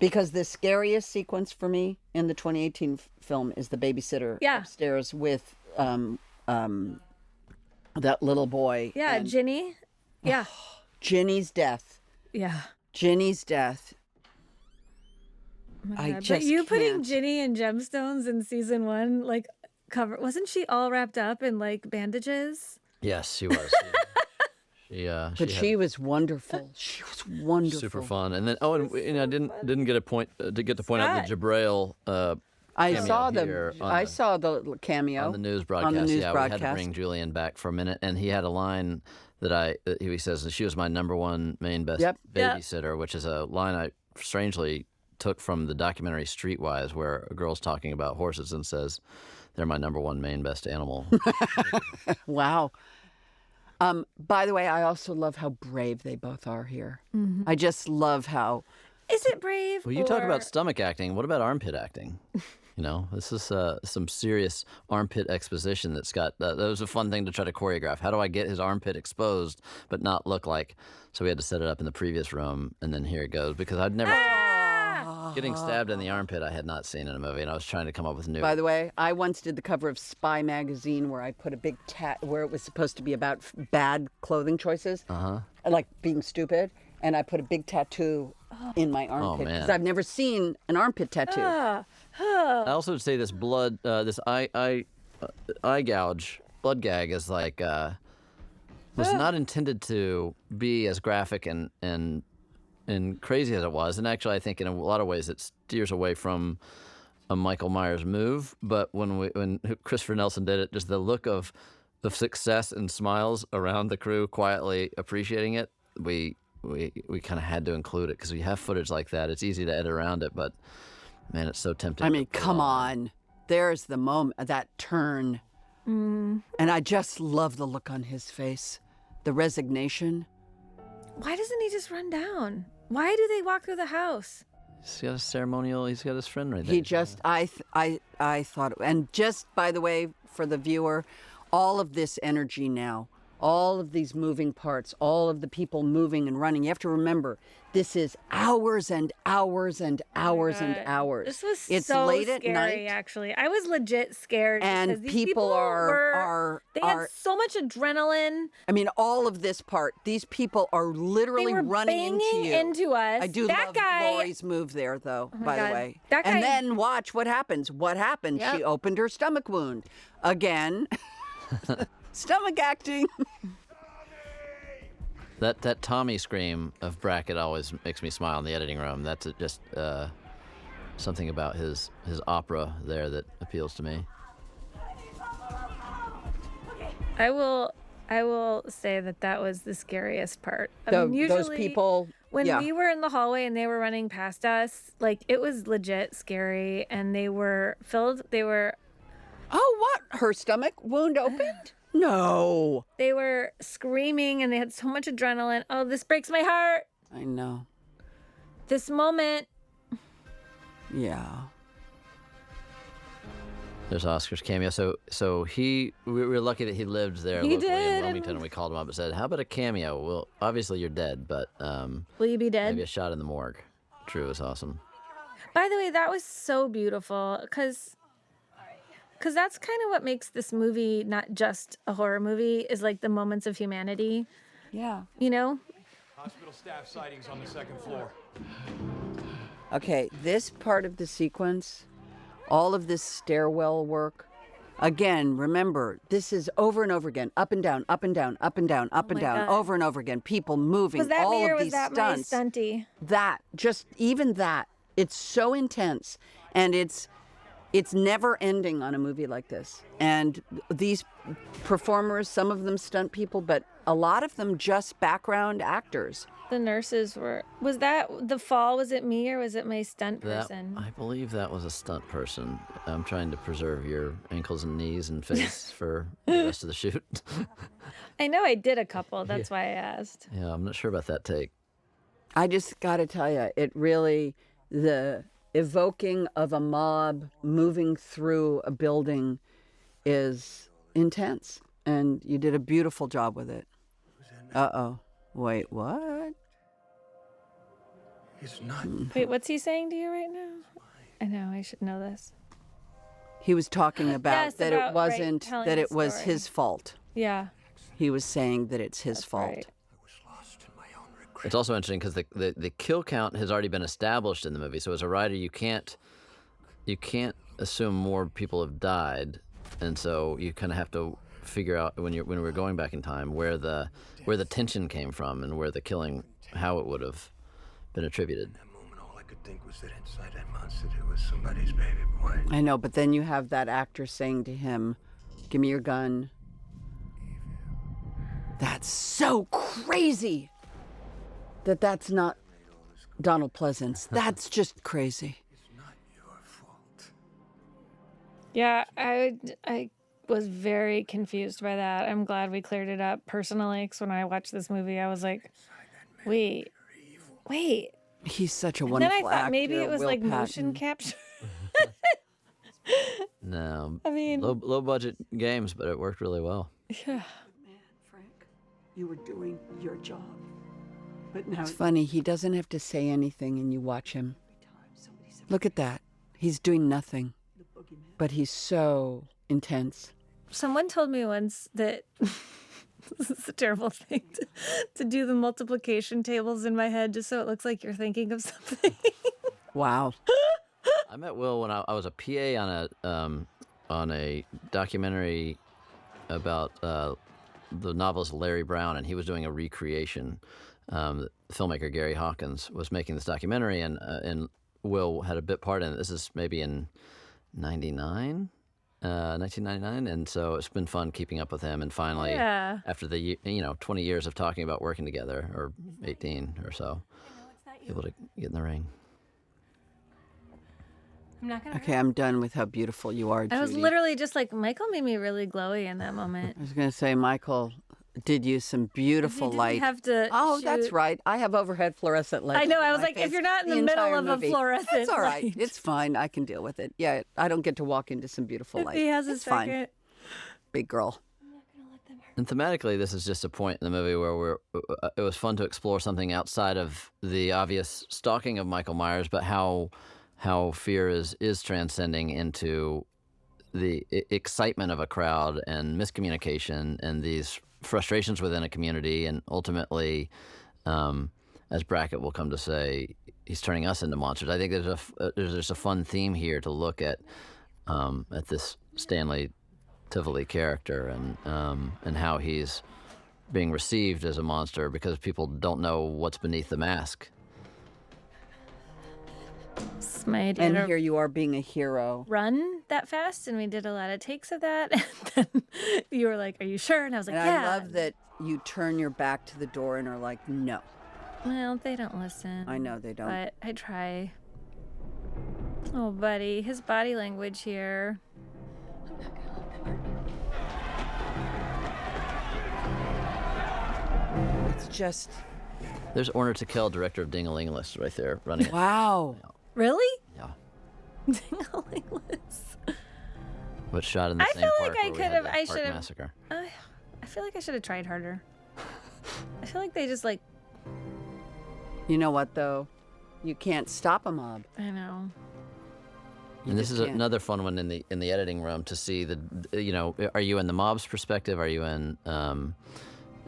Because the scariest sequence for me in the 2018 film is the babysitter upstairs with that little boy. Yeah, and Ginny. Yeah. Ginny's death. Yeah. Ginny's death. Oh I God. just But you putting can't. Ginny in Gemstones in season 1, like, wasn't she all wrapped up in like bandages? Yes, she was. But she was wonderful. She was wonderful. Super fun, and then I didn't get to point out the Jabrail. I saw I saw the cameo on the news broadcast. We had to bring Julian back for a minute, and he had a line that he says, "She was my number one main best babysitter," which is a line I strangely took from the documentary Streetwise, where a girl's talking about horses and says, "They're my number one main best animal." Wow. By the way, I also love how brave they both are here. Mm-hmm. I just love how. Is it brave? Well, you talk about stomach acting. What about armpit acting? You know, this is some serious armpit exposition that Scott. That was a fun thing to try to choreograph. How do I get his armpit exposed but not look like? So we had to set it up in the previous room, and then here it goes. Because I'd never getting stabbed in the armpit. I had not seen in a movie, and I was trying to come up with new. By the way, I once did the cover of Spy magazine where I put a big where it was supposed to be about bad clothing choices, like being stupid, and I put a big tattoo in my armpit because I've never seen an armpit tattoo. I also would say this blood, this eye gouge, blood gag is like was not intended to be as graphic and crazy as it was. And actually, I think in a lot of ways it steers away from a Michael Myers move. But when Christopher Nelson did it, just the look of the success and smiles around the crew quietly appreciating it, we kind of had to include it because we have footage like that. It's easy to edit around it, but man, it's so tempting. I mean, come on. There's the moment, that turn. And I just love the look on his face, the resignation. Why doesn't he just run down? Why do they walk through the house? He's got a ceremonial. He's got his friend right there. He just, I thought, and just by the way, for the viewer, all of this energy now, all of these moving parts, all of the people moving and running. You have to remember, this is hours and hours and hours and hours. This was it's so late scary, at night, actually. I was legit scared. and because these people they had so much adrenaline. I mean, all of this part. These people are literally They were running banging into you. us. I do That love guy- Lori's move there, though. Oh my by God. the way, That and guy- then watch what happens. What happened? Yep. She opened her stomach wound again. Stomach acting. That Tommy scream of Brackett always makes me smile in the editing room. That's just something about his opera there that appeals to me. I will say that was the scariest part. I mean, Those usually people. when yeah. we were in the hallway and they were running past us, like it was legit scary, and they were filled. They were Oh, what? Her stomach wound opened? No. they were screaming, and they had so much adrenaline. Oh, this breaks my heart. I know. This moment. Yeah. There's Oscar's cameo. So we were lucky that he lived there He locally did, in Wilmington, and we called him up and said, "How about a cameo?" Well, obviously you're dead, but Will you be dead? maybe a shot in the morgue. True is awesome. By the way, that was so beautiful because that's kind of what makes this movie not just a horror movie, is like the moments of humanity. Yeah. You know? Hospital staff sightings on the second floor. Okay, this part of the sequence, all of this stairwell work. Again, remember, this is over and over again, up and down, up and down, up and down, up and my down, God. over and over again. People moving, Was that all me or of was these that stunts. my stunty? That, just even that, it's so intense, and it's never ending on a movie like this. And these performers, some of them stunt people, but a lot of them just background actors. The nurses were. Was that the fall? Was it me or was it my stunt person? I believe that was a stunt person. I'm trying to preserve your ankles and knees and face for the rest of the shoot. I know I did a couple. That's why I asked. Yeah, I'm not sure about that take. I just got to tell you, it really, the evoking of a mob moving through a building is intense. And you did a beautiful job with it. Uh-oh. Wait, what? It's not. Wait, what's he saying to you right now? I know, I should know this. He was talking about Yes, that about, it wasn't, telling that the it was story. his fault. Yeah. He was saying that it's his fault. right. It's also interesting because the kill count has already been established in the movie. So as a writer, you can't assume more people have died, and so you kind of have to figure out when we're going back in time where the tension came from and where the killing, how it would have been attributed. All I could think was that inside that monster there was somebody's baby boy. I know, but then you have that actor saying to him, "Give me your gun." That's so crazy that that's not Donald Pleasance. That's just crazy. Yeah, I was very confused by that. I'm glad we cleared it up personally, because when I watched this movie, I was like, wait. He's such a And then I wonderful thought actor. maybe it was Will like motion Patton. capture. No, I mean- low budget games, but it worked really well. Yeah. Frank, you were doing your job. But now It's funny, he doesn't have to say anything and you watch him. Look at that. He's doing nothing. But he's so intense. Someone told me once that this is a terrible thing to do the multiplication tables in my head just so it looks like you're thinking of something. Wow. I met Will when I was a PA on a documentary about the novelist Larry Brown, and he was doing a recreation. The filmmaker Gary Hawkins was making this documentary, and Will had a bit part in it. This is maybe in 1999, and so it's been fun keeping up with him. And finally, Yeah. after the 20 years of talking about working together, or 18 or so, able to get in the ring. I'm not gonna. Okay, I'm done with how beautiful you are, Judy. I was literally just like, Michael made me really glowy in that moment. I was going to say, Michael, did use some beautiful didn't light. have to Oh, that's shoot- right. I have overhead fluorescent lights. I know. on I was my like, if face you're not in the middle entire of a movie. fluorescent It's all right. light. It's fine. I can deal with it. Yeah, I don't get to walk into some beautiful light. He has a it's fine. second. Big girl. And thematically, this is just a point in the movie where it was fun to explore something outside of the obvious stalking of Michael Myers, but how fear is transcending into the excitement of a crowd and miscommunication and these frustrations within a community, and ultimately, as Brackett will come to say, he's turning us into monsters. I think there's a fun theme here to look at this Stanley Tivoli character and how he's being received as a monster because people don't know what's beneath the mask. It's my idea And to here you are being a hero. run that fast, and we did a lot of takes of that. And then you were like, "Are you sure?" And I was like, And "Yeah." I love that you turn your back to the door and are like, no. Well, they don't listen. I know they don't. But I try. Oh, buddy, his body language here. It's just, There's Orner to Kill, director of Ding-a-Ling List, right there running it. wow. Really? Yeah. Ding-a-ling-less. But shot in the I same feel park like I where we could had have. the I Park should have. Massacre. I feel like I should have tried harder. I feel like they just like. You know what, though? You can't stop a mob. I know. And this is just can't. another fun one in the editing room to see are you in the mob's perspective? Are you in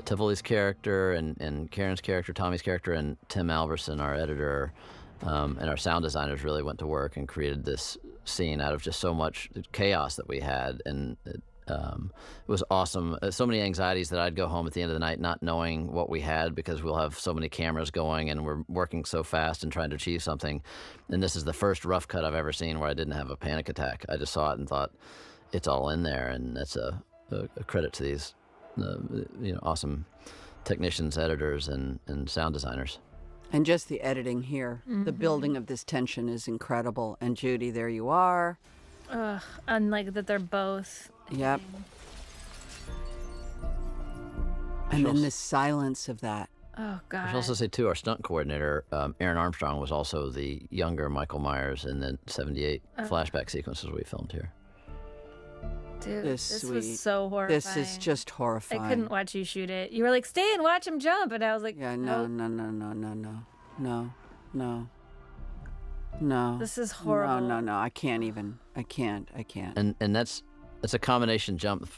Tivoli's character and Karen's character, Tommy's character, and Tim Alberson, our editor, and our sound designers really went to work and created this scene out of just so much chaos that we had, and it was awesome. So many anxieties that I'd go home at the end of the night not knowing what we had because we'll have so many cameras going and we're working so fast and trying to achieve something. And this is the first rough cut I've ever seen where I didn't have a panic attack. I just saw it and thought, it's all in there, and that's a credit to these awesome technicians, editors, and sound designers. And just the editing here. The building of this tension is incredible. And Judy, there you are. Ugh. And like that they're both. Yep. And then the silence of that. Oh, I God. should also say, too, our stunt coordinator, Aaron Armstrong, was also the younger Michael Myers in the 78 flashback sequences we filmed here. Dude, This this sweet. was so horrifying. This is just horrifying. I couldn't watch you shoot it. You were like, stay and watch him jump. And I was like, Yeah, nope. No. This is horrible. No. I can't even. I can't. And that's a combination jump.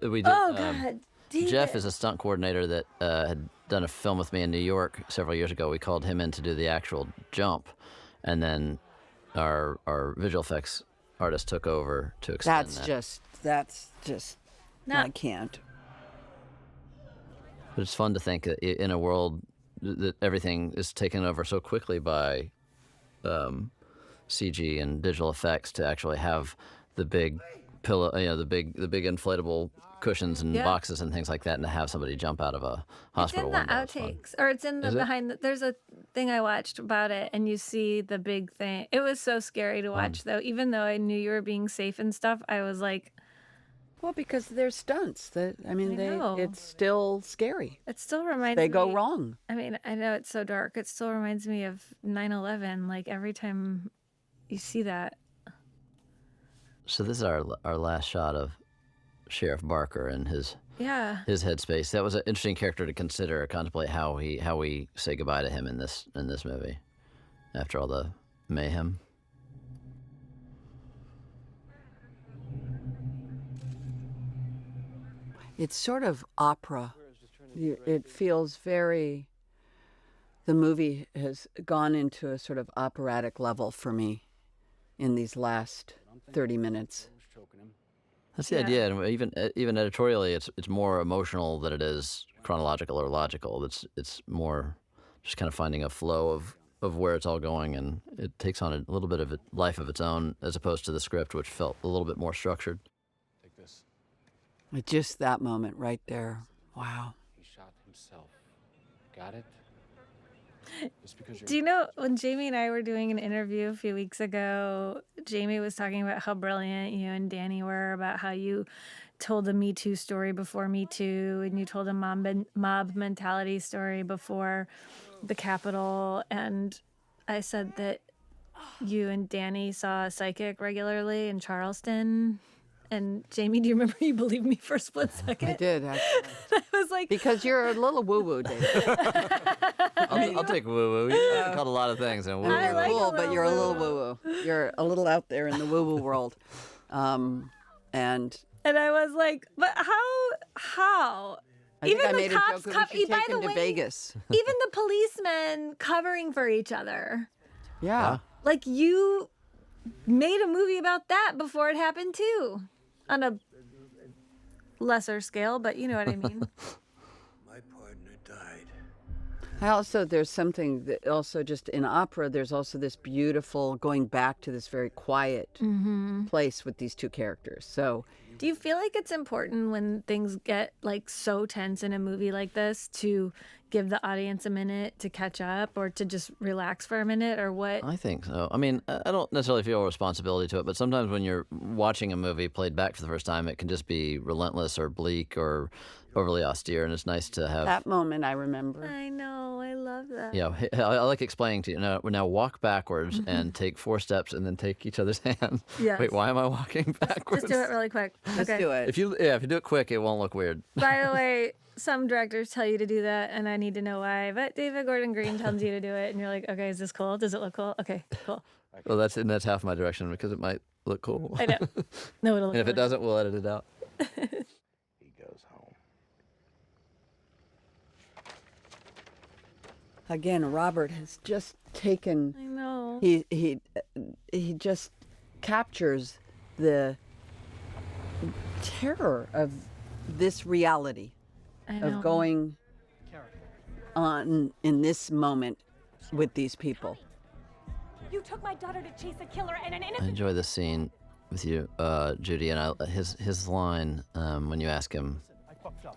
We did. Oh, God. Damn Jeff it. is a stunt coordinator that had done a film with me in New York several years ago. We called him in to do the actual jump, and then our visual effects artist took over to extend That's just. No. I can't. But it's fun to think that in a world that everything is taken over so quickly by CG and digital effects, to actually have the big pillow, the big inflatable cushions and Yeah. boxes and things like that, and to have somebody jump out of a hospital It's in the window. It's fun. outtakes, or it's in the Is it? behind. There's a thing I watched about it, and you see the big thing. It was so scary to watch, though. Even though I knew you were being safe and stuff, I was like, Well, because they're stunts. know. It's still scary. it still reminds They me. go wrong. I mean, I know it's so dark. It still reminds me of 9/11. Like every time you see that. So this is our last shot of Sheriff Barker and his Yeah. headspace. That was an interesting character to consider, contemplate how we say goodbye to him in this movie, after all the mayhem. It's sort of opera. It feels very. The movie has gone into a sort of operatic level for me in these last 30 minutes. That's the idea, and even editorially, it's more emotional than it is chronological or logical. It's more just kind of finding a flow of where it's all going, and it takes on a little bit of a life of its own, as opposed to the script, which felt a little bit more structured. Take this. Just that moment right there. Wow. He shot himself. Got it? Just because you're Do you know when Jamie and I were doing an interview a few weeks ago, Jamie was talking about how brilliant you and Danny were, about how you told a Me Too story before Me Too, and you told a mob mentality story before the Capitol, and I said that you and Danny saw a psychic regularly in Charleston. And Jamie, do you remember you believed me for a split second? I did, actually. I was like, because you're a little woo-woo, David. I'll take woo-woo. You've been called a lot of things, and woo-woo. You're cool, but you're a little woo-woo. You're a little out there in the woo-woo world. And I was like, but how? I think Even I the made cops a joke that we should by take the him to way, Vegas. even the policemen covering for each other. Yeah. Like you made a movie about that before it happened too. On a lesser scale, but you know what I mean. My partner died. There's something that also just in opera, there's also this beautiful going back to this very quiet place with these two characters. So do you feel like it's important when things get like so tense in a movie like this to give the audience a minute to catch up or to just relax for a minute, or what? I think so. I mean, I don't necessarily feel a responsibility to it, but sometimes when you're watching a movie played back for the first time, it can just be relentless or bleak or overly austere, and it's nice to have that moment I remember. I know, I love that. Yeah, I like explaining to you. Now walk backwards and take 4 steps, and then take each other's hand. Yes. Wait, why am I walking backwards? Just do it really quick. Let's do it. If you do it quick, it won't look weird. By the way, some directors tell you to do that, and I need to know why. But David Gordon Green tells you to do it, and you're like, okay, is this cool? Does it look cool? Okay, cool. Well, that's half my direction because it might look cool. I know. No, it'll. And if it doesn't, we'll edit it out. He goes home. Again, Robert has just taken. I know. He just captures the terror of this reality of going on in this moment with these people. You took my daughter to chase a killer and an I innocent. enjoy this scene with you, Judy, and his line when you ask him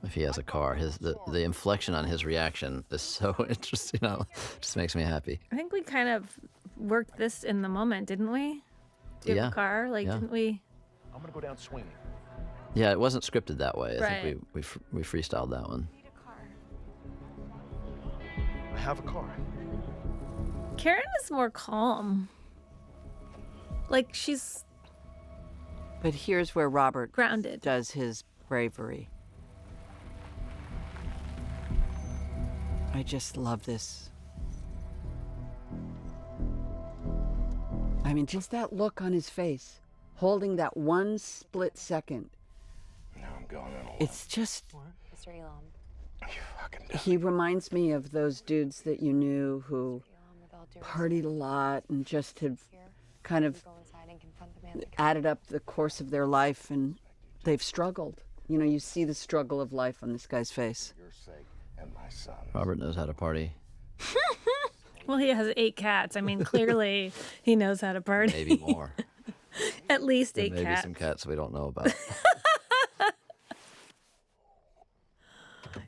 if he has a car, the inflection on his reaction is so interesting. It just makes me happy. I think we kind of worked this in the moment, didn't we? Do you have a car? Like, didn't we? I'm gonna go down swinging. Yeah, it wasn't scripted that way. I Right. think we freestyled that one. I have a car. Karen is more calm. Like she's But here's where Robert grounded. does his bravery. I just love this. I mean, just that look on his face, holding that one split second. Now I'm going in alone. It's just, Mr. Elam. he reminds me of those dudes that you knew who partied a lot and just had kind of added up the course of their life, and they've struggled. You know, you see the struggle of life on this guy's face. Your sake and my son. Robert knows how to party. Well, he has 8 cats. I mean, clearly he knows how to party. Maybe more. At least 8 Maybe cats. some cats we don't know about.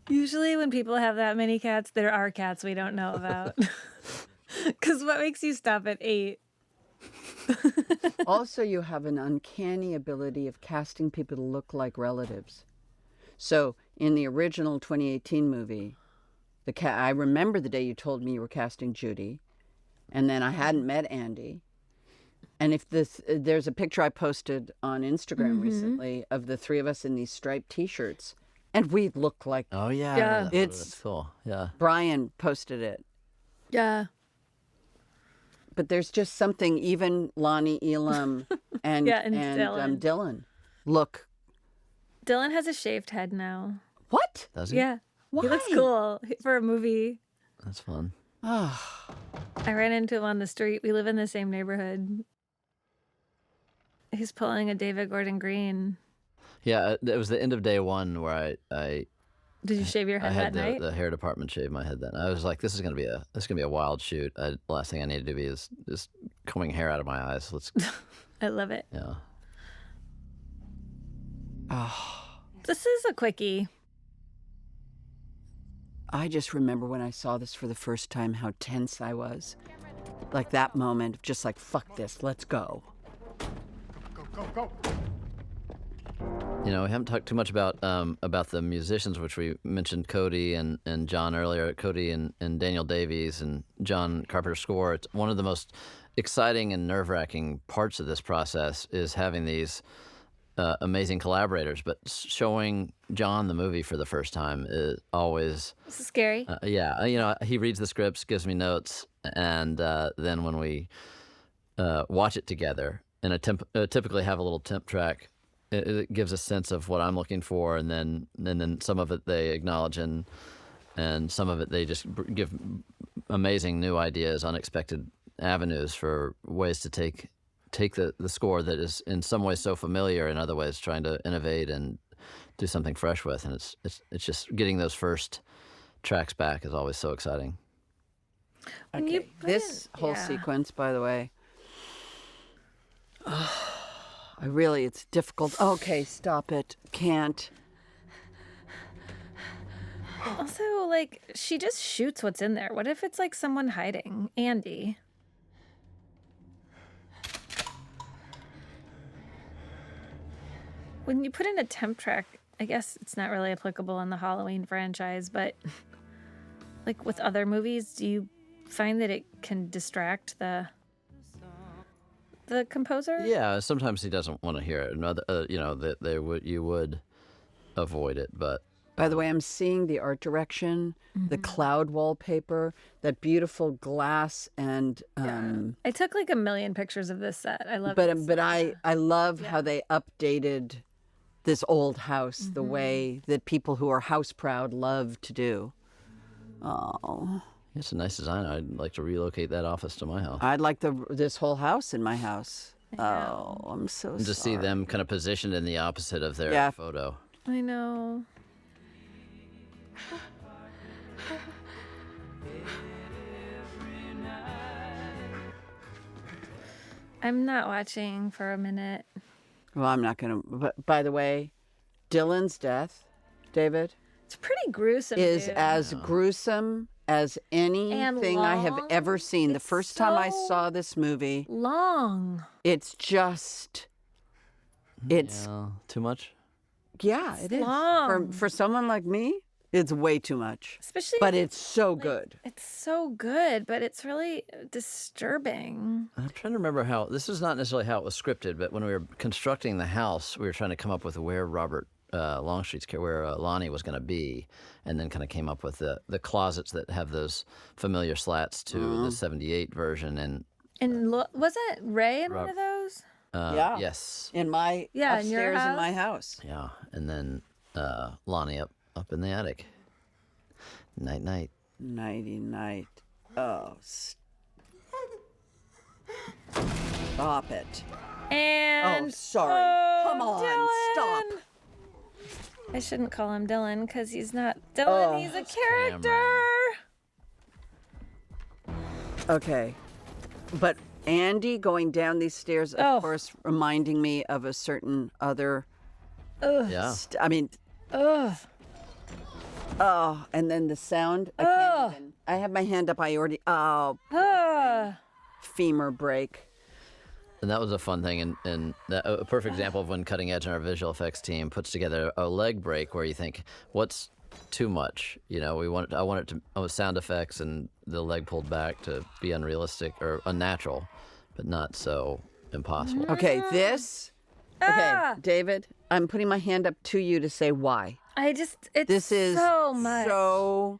Usually when people have that many cats, there are cats we don't know about. Because what makes you stop at 8? Also, you have an uncanny ability of casting people to look like relatives. So in the original 2018 movie, I remember the day you told me you were casting Judy, and then I hadn't met Andy. And if there's a picture I posted on Instagram recently of the 3 of us in these striped T-shirts, and we look like. Oh yeah, Yeah. that's cool. Yeah. Brian posted it. Yeah. But there's just something, even Lonnie Elam and, Yeah, and Dylan. Dylan look. Dylan has a shaved head now. What? Does he? Yeah. He looks cool for a movie. That's fun. Oh, I ran into him on the street. We live in the same neighborhood. He's pulling a David Gordon Green. Yeah, it was the end of day 1 where I Did you shave your I head had that night? the hair department shave my head then. I was like, this is gonna be a wild shoot. The last thing I need to do is combing hair out of my eyes. Let's. I love it. Yeah. oh. This is a quickie. I just remember when I saw this for the first time, how tense I was. Like that moment of just like, fuck this, let's go. Go, go, go. We haven't talked too much about the musicians, which we mentioned Cody and John earlier. Cody and Daniel Davies and John Carpenter's score. It's one of the most exciting and nerve-wracking parts of this process is having these amazing collaborators. But showing John the movie for the first time is always This is scary. he reads the scripts, gives me notes, and then when we watch it together and typically have a little temp track. It gives a sense of what I'm looking for, and then some of it they acknowledge, and some of it they just give amazing new ideas, unexpected avenues for ways to take the score that is in some ways so familiar, in other ways trying to innovate and do something fresh with. And it's just getting those first tracks back is always so exciting. Okay, this whole sequence, by the way. It's difficult. Okay, stop it. Can't. Also, like, she just shoots what's in there. What if it's like someone hiding? Andy. When you put in a temp track, I guess it's not really applicable in the Halloween franchise, but like with other movies, do you find that it can distract the composer? Yeah, sometimes he doesn't want to hear it. Another, that you would avoid it, but. By the way, I'm seeing the art direction, the cloud wallpaper, that beautiful glass, and I took like 1 million pictures of this set. I love it. But I love how they updated this old house the way that people who are house proud love to do. Oh. It's a nice design. I'd like to relocate that office to my house. I'd like this whole house in my house. Oh, I'm so sorry. To see them kind of positioned in the opposite of their photo. I know. I'm not watching for a minute. Well, I'm not going to. But by the way, Dylan's death, David, it's pretty gruesome. Is as gruesome as anything I have ever seen. The first time I saw this movie, long. It's just, it's too much. Yeah, it is. Long. For someone like me, it's way too much. Especially, but it's so good. It's so good, but it's really disturbing. I'm trying to remember how this is not necessarily how it was scripted, but when we were constructing the house, we were trying to come up with where Robert Longstreet's where Lonnie was going to be, and then kind of came up with the closets that have those familiar slats to the '78 version. And wasn't Ray in one of those? Yes. In my upstairs in my house. Yeah, and then Lonnie up in the attic. Night night. Nighty night. Oh, stop it. And sorry. Come on, Dylan. stop. I shouldn't call him Dylan because he's not Dylan. He's a character. Okay. But Andy going down these stairs, of course, reminding me of a certain other. I mean. And then the sound. I can't even. I have my hand up. I already. Femur break. And that was a fun thing, and a perfect example of when Cutting Edge and our visual effects team puts together a leg break where you think, what's too much? I want it to sound effects and the leg pulled back to be unrealistic or unnatural, but not so impossible. Okay, Okay, David, I'm putting my hand up to you to say why. This is so much. So.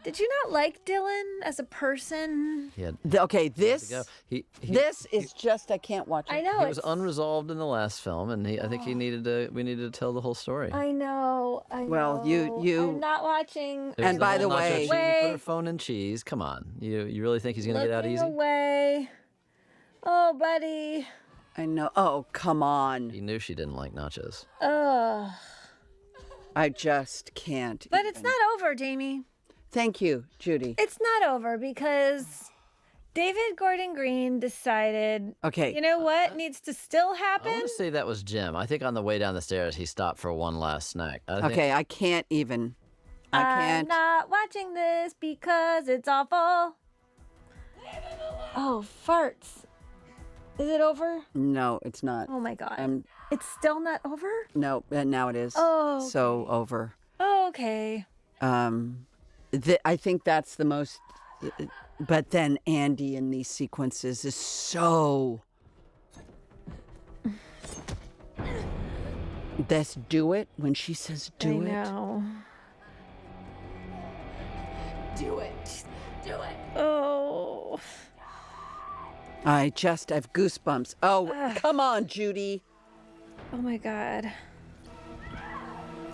Did you not like Dylan as a person? Yeah. Okay, this is just I can't watch it. I know he was unresolved in the last film, and I think we needed to tell the whole story. I know. Well, you. I'm not watching. And by the way, she put her phone in cheese. Come on, you really think he's gonna get out easy? Away. Oh, buddy. I know. Oh, come on. He knew she didn't like nachos. Ugh. I just can't. But it's not over, Jamie. Thank you, Judy. It's not over because David Gordon Green decided, okay, you know what needs to still happen? I want to say that was Jim. I think on the way down the stairs, he stopped for one last snack. I can't even. I can't. I'm not watching this because it's awful. Oh, farts. Is it over? No, it's not. Oh my God. Um, It's still not over? no, now it is. Oh, okay. So over. Oh, okay. I think that's the most. But then Andy in these sequences is so. This do it when she says do it. I know. Do it. Do it. Oh. I just have goosebumps. Oh, come on, Judy. Oh my God.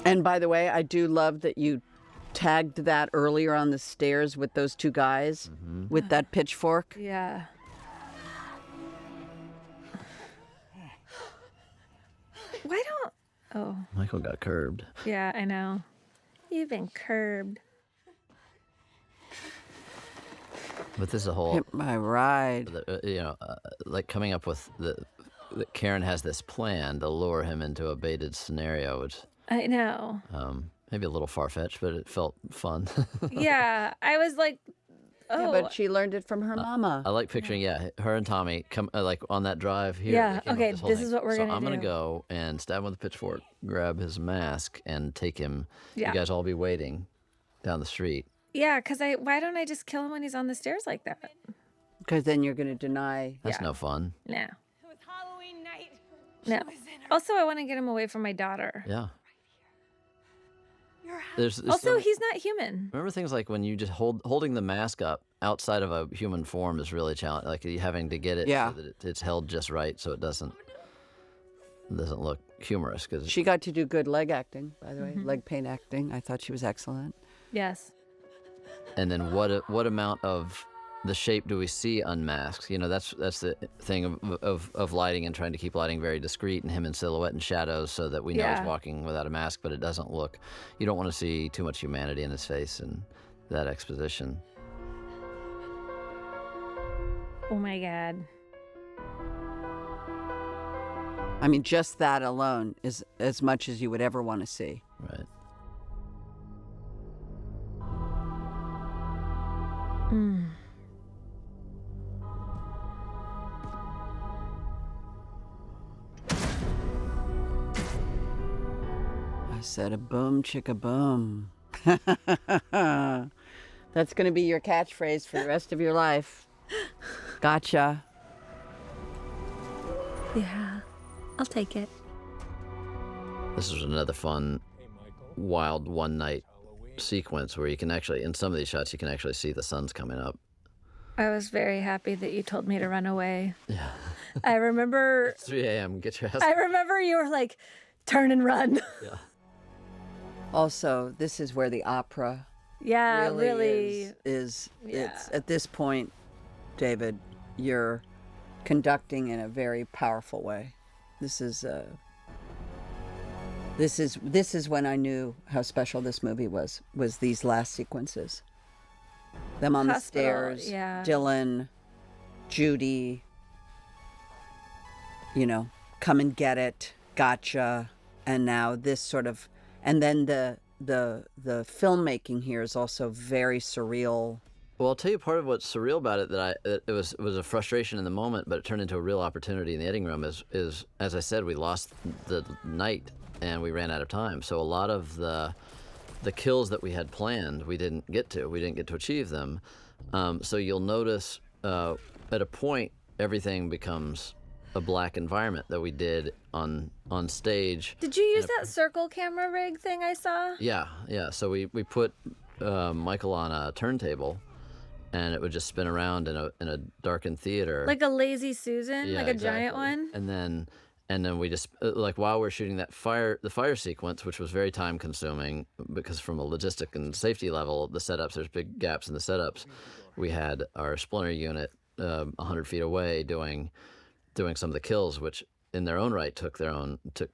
And by the way, I do love that you tagged that earlier on the stairs with those two guys with that pitchfork. Yeah. Why don't... Oh. Michael got curbed. Yeah, I know. You've been curbed. But this is a whole, Hit my ride. like coming up with that Karen has this plan to lure him into a baited scenario, which I know. maybe a little far-fetched, but it felt fun. Yeah, I was like, oh. Yeah, but she learned it from her mama. I like picturing, her and Tommy come like on that drive here. Yeah, they came up okay, with whole this thing. is what we're So gonna I'm gonna do. go and stab him with a pitchfork, grab his mask, and take him. Yeah. You guys all be waiting down the street. Yeah, because why don't I just kill him when he's on the stairs like that? Because then you're going to deny. That's no fun. No. It was Halloween night. No. Also, I want to get him away from my daughter. Yeah. Your There's Also, he's not human. remember things like when you just holding the mask up outside of a human form is really challenging. Like you having to get it so that it's held just right so it doesn't look humorous. Cause She got to do good leg acting, by the way, leg pain acting. I thought she was excellent. Yes. And then what amount of the shape do we see unmasked? You know, that's the thing of lighting and trying to keep lighting very discreet and him in silhouette and shadows so that we know he's walking without a mask, but it doesn't look. You don't want to see too much humanity in his face and that exposition. Oh my God. I mean, just that alone is as much as you would ever want to see. Right. Mm. I said a boom, chicka boom. That's going to be your catchphrase for the rest of your life. Gotcha. Yeah, I'll take it. This was another fun, wild one-night sequence where you can actually, in some of these shots, you can actually see the sun's coming up. I was very happy that you told me to run away. Yeah. I remember... It's 3 a.m. Get your ass. I remember you were like, turn and run. Yeah. Also, this is where the opera Yeah, really is it's at this point, David, you're conducting in a very powerful way. This is when I knew how special this movie was these last sequences. Them on the stairs, Dylan, Judy, come and get it, gotcha, and now this sort of, and then the filmmaking here is also very surreal. Well, I'll tell you part of what's surreal about it it was a frustration in the moment, but it turned into a real opportunity in the editing room. Is as I said, we lost the night and we ran out of time, so a lot of the kills that we had planned we didn't get to achieve them. So you'll notice at a point everything becomes a black environment that we did on stage. Did you use that circle camera rig thing I saw? Yeah. So we put Michael on a turntable, and it would just spin around in a darkened theater, Like a Lazy Susan, like a giant one. And then we just like while we're shooting the fire sequence, which was very time consuming because from a logistic and safety level, there's big gaps in the setups. We had our splinter unit 100 feet away doing some of the kills, which in their own right took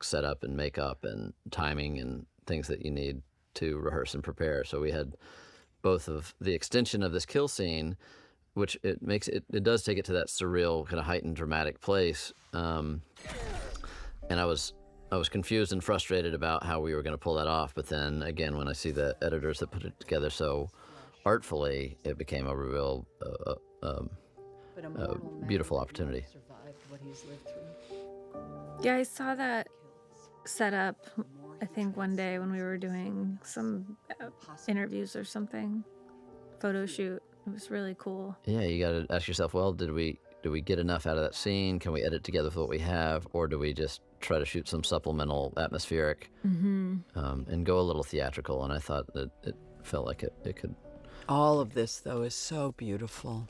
setup and makeup and timing and things that you need to rehearse and prepare. So we had both of the extension of this kill scene, which it does take it to that surreal kind of heightened dramatic place. And I was confused and frustrated about how we were going to pull that off. But then again, when I see the editors that put it together so artfully, it became a real beautiful opportunity. what he's lived through. Yeah, I saw that set up, I think, one day when we were doing some interviews or something. Photo shoot. It was really cool. Yeah, you got to ask yourself, well, did we get enough out of that scene? Can we edit together with what we have? Or do we just try to shoot some supplemental atmospheric and go a little theatrical? And I thought that it felt like it could. All of this, though, is so beautiful.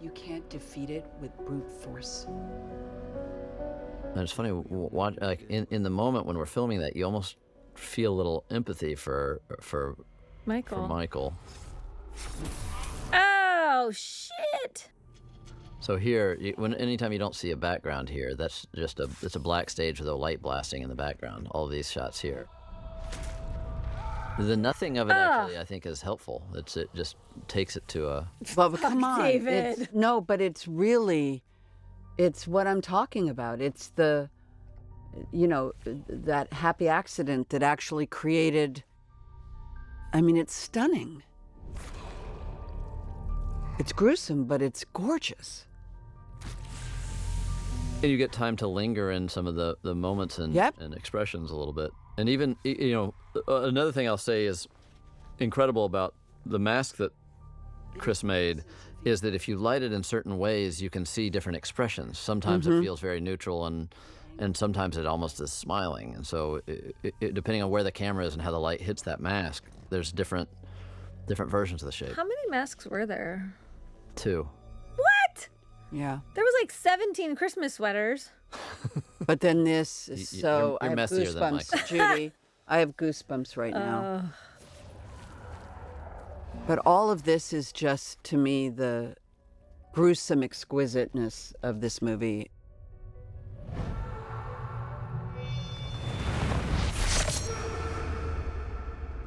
You can't defeat it with brute force. And it's funny, like in the moment when we're filming that, you almost feel a little empathy for Michael. Oh, shit! So here, anytime you don't see a background here, that's just it's a black stage with a light blasting in the background. All of these shots here. The nothing of it actually, I think, is helpful. It just takes it to a. Well, come on, David. No, but it's really, it's what I'm talking about. It's the, that happy accident that actually created. I mean, it's stunning. It's gruesome, but it's gorgeous. And you get time to linger in some of the moments and expressions a little bit. And even, another thing I'll say is incredible about the mask that Chris made is that if you light it in certain ways, you can see different expressions. Sometimes it feels very neutral and sometimes it almost is smiling. And so depending on where the camera is and how the light hits that mask, there's different versions of the shape. How many masks were there? 2. What? Yeah. There was like 17 Christmas sweaters. But then this is so. You're I have messier than Mike. goosebumps, Judy. I have goosebumps right now. But all of this is just, to me, the gruesome exquisiteness of this movie.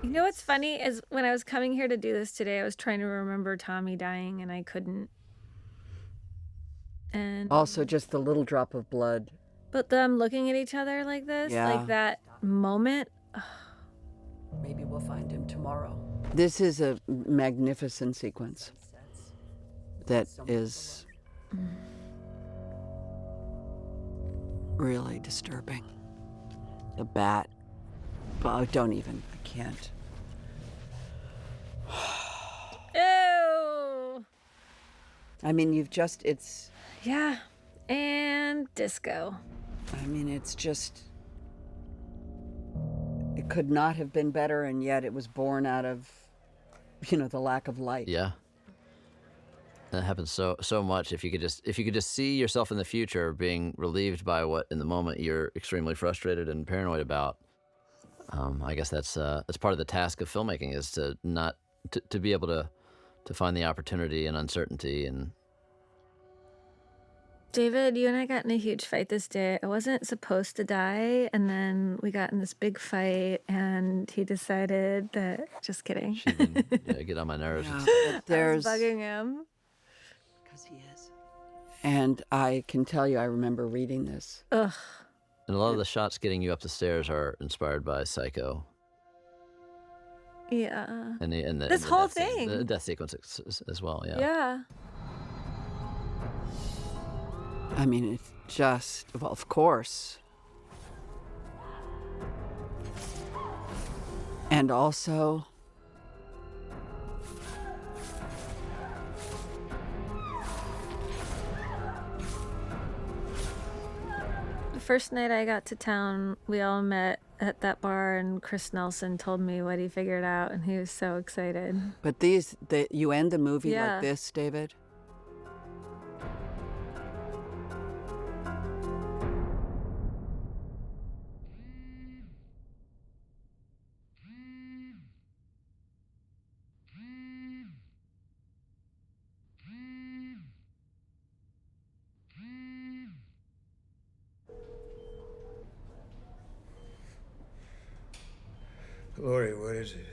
You know what's funny is when I was coming here to do this today, I was trying to remember Tommy dying and I couldn't. And Also, just the little drop of blood. but them looking at each other like this, Yeah. like that moment. Maybe we'll find him tomorrow. This is a magnificent sequence that is really disturbing. The bat. Oh, don't even. I can't. Ew. I mean, it's. Yeah. And disco. I mean, it's just. It could not have been better, and yet it was born out of, the lack of light. Yeah. That happens so much. If you could just see yourself in the future being relieved by what in the moment you're extremely frustrated and paranoid about, I guess that's part of the task of filmmaking is to not to be able to find the opportunity and uncertainty. And David, you and I got in a huge fight this day. I wasn't supposed to die, and then we got in this big fight, and he decided that. Just kidding. she didn't get on my nerves. Yeah, there's. I was bugging him. Because he is. And I can tell you, I remember reading this. Ugh. And a lot of the shots getting you up the stairs are inspired by Psycho. Yeah. And the This the whole death scene- thing. the death sequence as well. Yeah. Yeah. I mean, it's just, well, of course. And also, The first night I got to town, we all met at that bar, and Chris Nelson told me what he figured out, and he was so excited. but you end the movie Yeah. like this, David? Lori, what is it?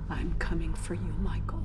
I'm coming for you, Michael.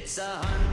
It's 100